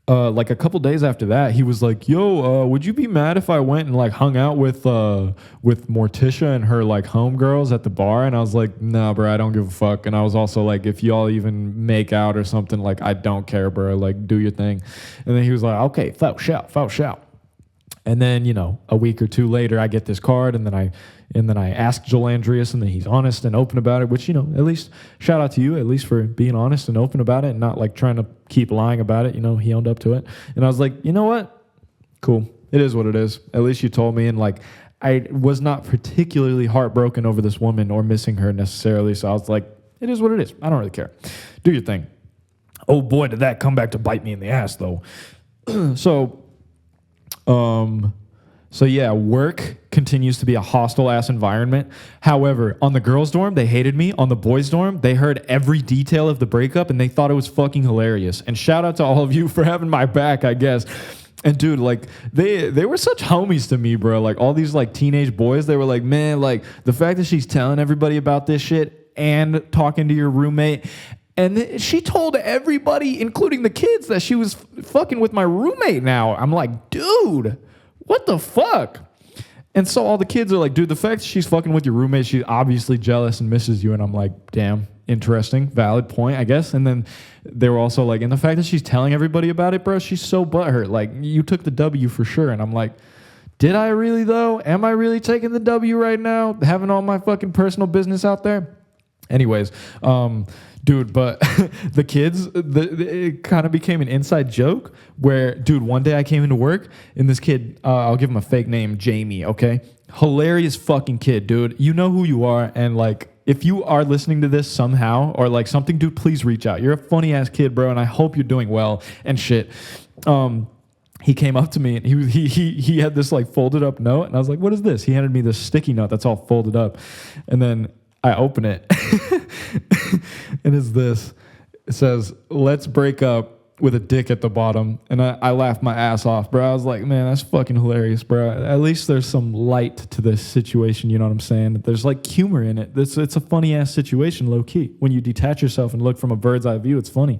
Like a couple days after that, he was like, yo, would you be mad if I went and like hung out with Morticia and her like homegirls at the bar? And I was like, nah, bro, I don't give a fuck. And I was also like, if y'all even make out or something, like, I don't care, bro. Like, do your thing. And then he was like, okay, faux shout. And then, you know, a week or two later, I get this card, and then I ask Joel Andreas, and then he's honest and open about it, which, you know, at least shout out to you, at least for being honest and open about it and not like trying to keep lying about it. You know, he owned up to it. And I was like, you know what? Cool. It is what it is. At least you told me. And like, I was not particularly heartbroken over this woman or missing her necessarily. So I was like, it is what it is. I don't really care. Do your thing. Oh boy, did that come back to bite me in the ass though. So yeah, work continues to be a hostile ass environment. However, on the girls' dorm, they hated me. On the boys' dorm, they heard every detail of the breakup and they thought it was fucking hilarious. And shout out to all of you for having my back, I guess. And dude, like they were such homies to me, bro. Like all these like teenage boys, they were like, man, like the fact that she's telling everybody about this shit and talking to your roommate. And she told everybody, including the kids, that she was fucking with my roommate now. I'm like, dude, what the fuck? And so all the kids are like, dude, the fact that she's fucking with your roommate, she's obviously jealous and misses you. And I'm like, damn, interesting, valid point, I guess. And then they were also like, and the fact that she's telling everybody about it, bro, she's so butthurt. Like, you took the W for sure. And I'm like, did I really though? Am I really taking the W right now? Having all my fucking personal business out there? Anyways, dude, but the kids, it kind of became an inside joke where, dude, one day I came into work and this kid, I'll give him a fake name, Jamie, okay? Hilarious fucking kid, dude. You know who you are. And like, if you are listening to this somehow or like something, dude, please reach out. You're a funny ass kid, bro. And I hope you're doing well and shit. He came up to me and he had this like folded up note. And I was like, what is this? He handed me this sticky note that's all folded up. And then I open it and it's this. It says, let's break up with a dick at the bottom. And I laughed my ass off, bro. I was like, man, that's fucking hilarious, bro. At least there's some light to this situation. You know what I'm saying? There's like humor in it. It's a funny ass situation, low key. When you detach yourself and look from a bird's eye view, it's funny.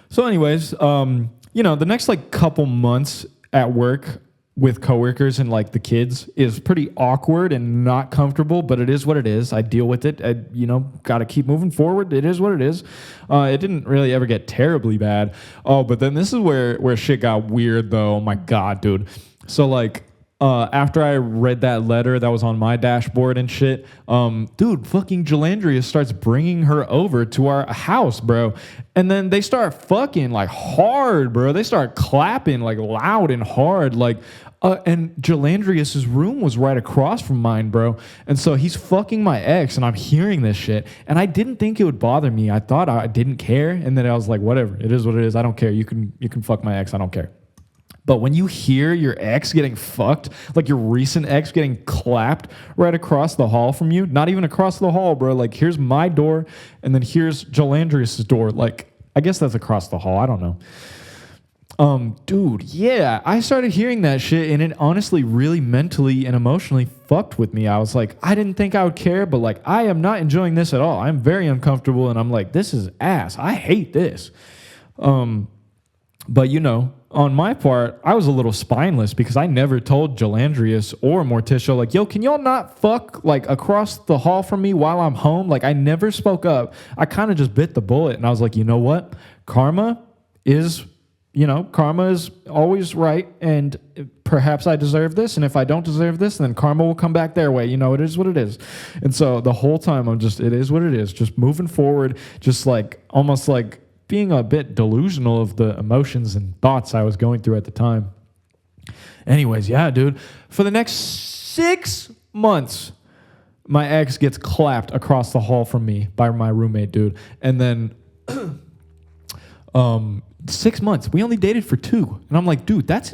So anyways, you know, the next like couple months at work with coworkers and like the kids is pretty awkward and not comfortable, but it is what it is. I deal with it. You know, got to keep moving forward. It is what it is. It didn't really ever get terribly bad. Oh, but then this is where shit got weird though. Oh my God, dude. So like, after I read that letter that was on my dashboard and shit, dude, fucking Jalandria starts bringing her over to our house, bro. And then they start fucking like hard, bro. They start clapping like loud and hard, like, and Jalandrius's room was right across from mine, bro. And so he's fucking my ex, and I'm hearing this shit. And I didn't think it would bother me. I thought I didn't care, and then I was like, whatever. It is what it is. I don't care. You can fuck my ex. I don't care. But when you hear your ex getting fucked, like your recent ex getting clapped right across the hall from you, not even across the hall, bro. Like, here's my door, and then here's Jalandrius's door. Like, I guess that's across the hall. I don't know. Dude, yeah, I started hearing that shit, and it honestly really mentally and emotionally fucked with me. I was like, I didn't think I would care, but like, I am not enjoying this at all. I'm very uncomfortable, and I'm like, this is ass. I hate this. But you know, on my part, I was a little spineless because I never told Jalandrius or Morticia, like, yo, can y'all not fuck like across the hall from me while I'm home? Like, I never spoke up. I kind of just bit the bullet, and I was like, you know what? Karma is always right, and perhaps I deserve this, and if I don't deserve this, then karma will come back their way. You know, it is what it is. And so the whole time I'm just, it is what it is, just moving forward, just like almost like being a bit delusional of the emotions and thoughts I was going through at the time. Anyways, yeah, dude, for the next 6 months, my ex gets clapped across the hall from me by my roommate, dude. And then 6 months. We only dated for 2. And I'm like, dude, that's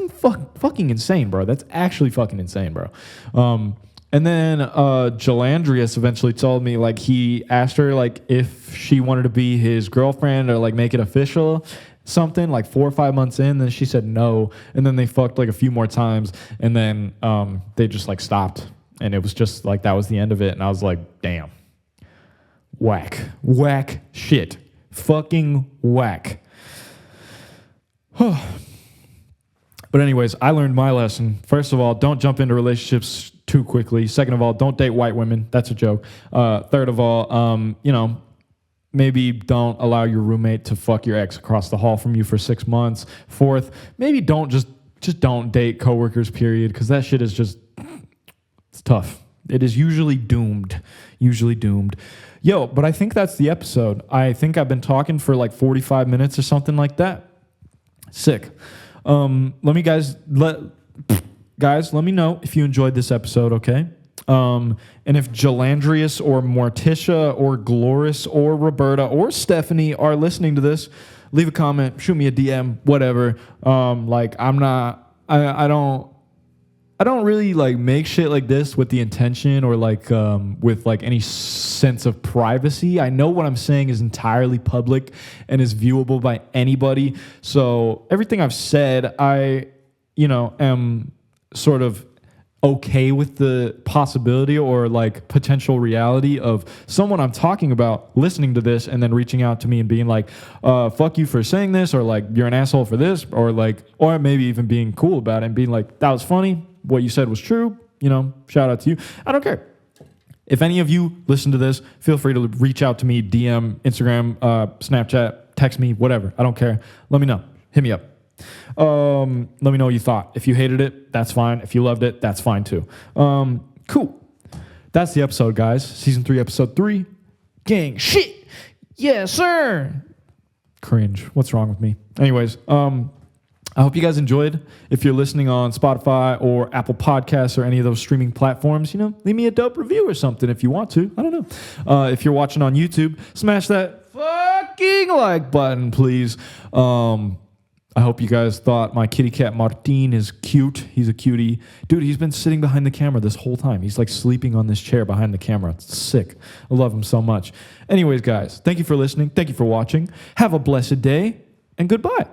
fucking insane, bro. That's actually fucking insane, bro. And then Jalandrius eventually told me, like, he asked her, like, if she wanted to be his girlfriend or, like, make it official, something, like 4 or 5 months in. Then she said no. And then they fucked, like, a few more times. And then they just, like, stopped. And it was just, like, that was the end of it. And I was like, damn. Whack shit. Fucking whack. But anyways, I learned my lesson. First of all, don't jump into relationships too quickly. Second of all, don't date white women. That's a joke. Third of all, maybe don't allow your roommate to fuck your ex across the hall from you for 6 months. Fourth, maybe don't just don't date coworkers, period, because that shit is just, it's tough. It is usually doomed. Yo, but I think that's the episode. I think I've been talking for like 45 minutes or something like that. Sick. Let me let me know if you enjoyed this episode, okay? And if Jalandrius or Morticia or Gloris or Roberta or Stephanie are listening to this, leave a comment, shoot me a DM, whatever. I don't really like make shit like this with the intention or like with like any sense of privacy. I know what I'm saying is entirely public and is viewable by anybody. So everything I've said, I am sort of okay with the possibility or like potential reality of someone I'm talking about listening to this and then reaching out to me and being like, fuck you for saying this, or like, you're an asshole for this, or maybe even being cool about it and being like, that was funny. What you said was true, shout out to you. I don't care. If any of you listen to this, feel free to reach out to me, DM, Instagram, Snapchat, text me, whatever. I don't care. Let me know. Hit me up. Let me know what you thought. If you hated it, that's fine. If you loved it, that's fine too. Cool. That's the episode, guys. Season 3, episode 3. Gang shit. Yes, sir. Cringe. What's wrong with me? Anyways, I hope you guys enjoyed. If you're listening on Spotify or Apple Podcasts or any of those streaming platforms, leave me a dope review or something if you want to. I don't know. If you're watching on YouTube, smash that fucking like button, please. I hope you guys thought my kitty cat Martin is cute. He's a cutie. Dude, he's been sitting behind the camera this whole time. He's like sleeping on this chair behind the camera. It's sick. I love him so much. Anyways, guys, thank you for listening. Thank you for watching. Have a blessed day and goodbye.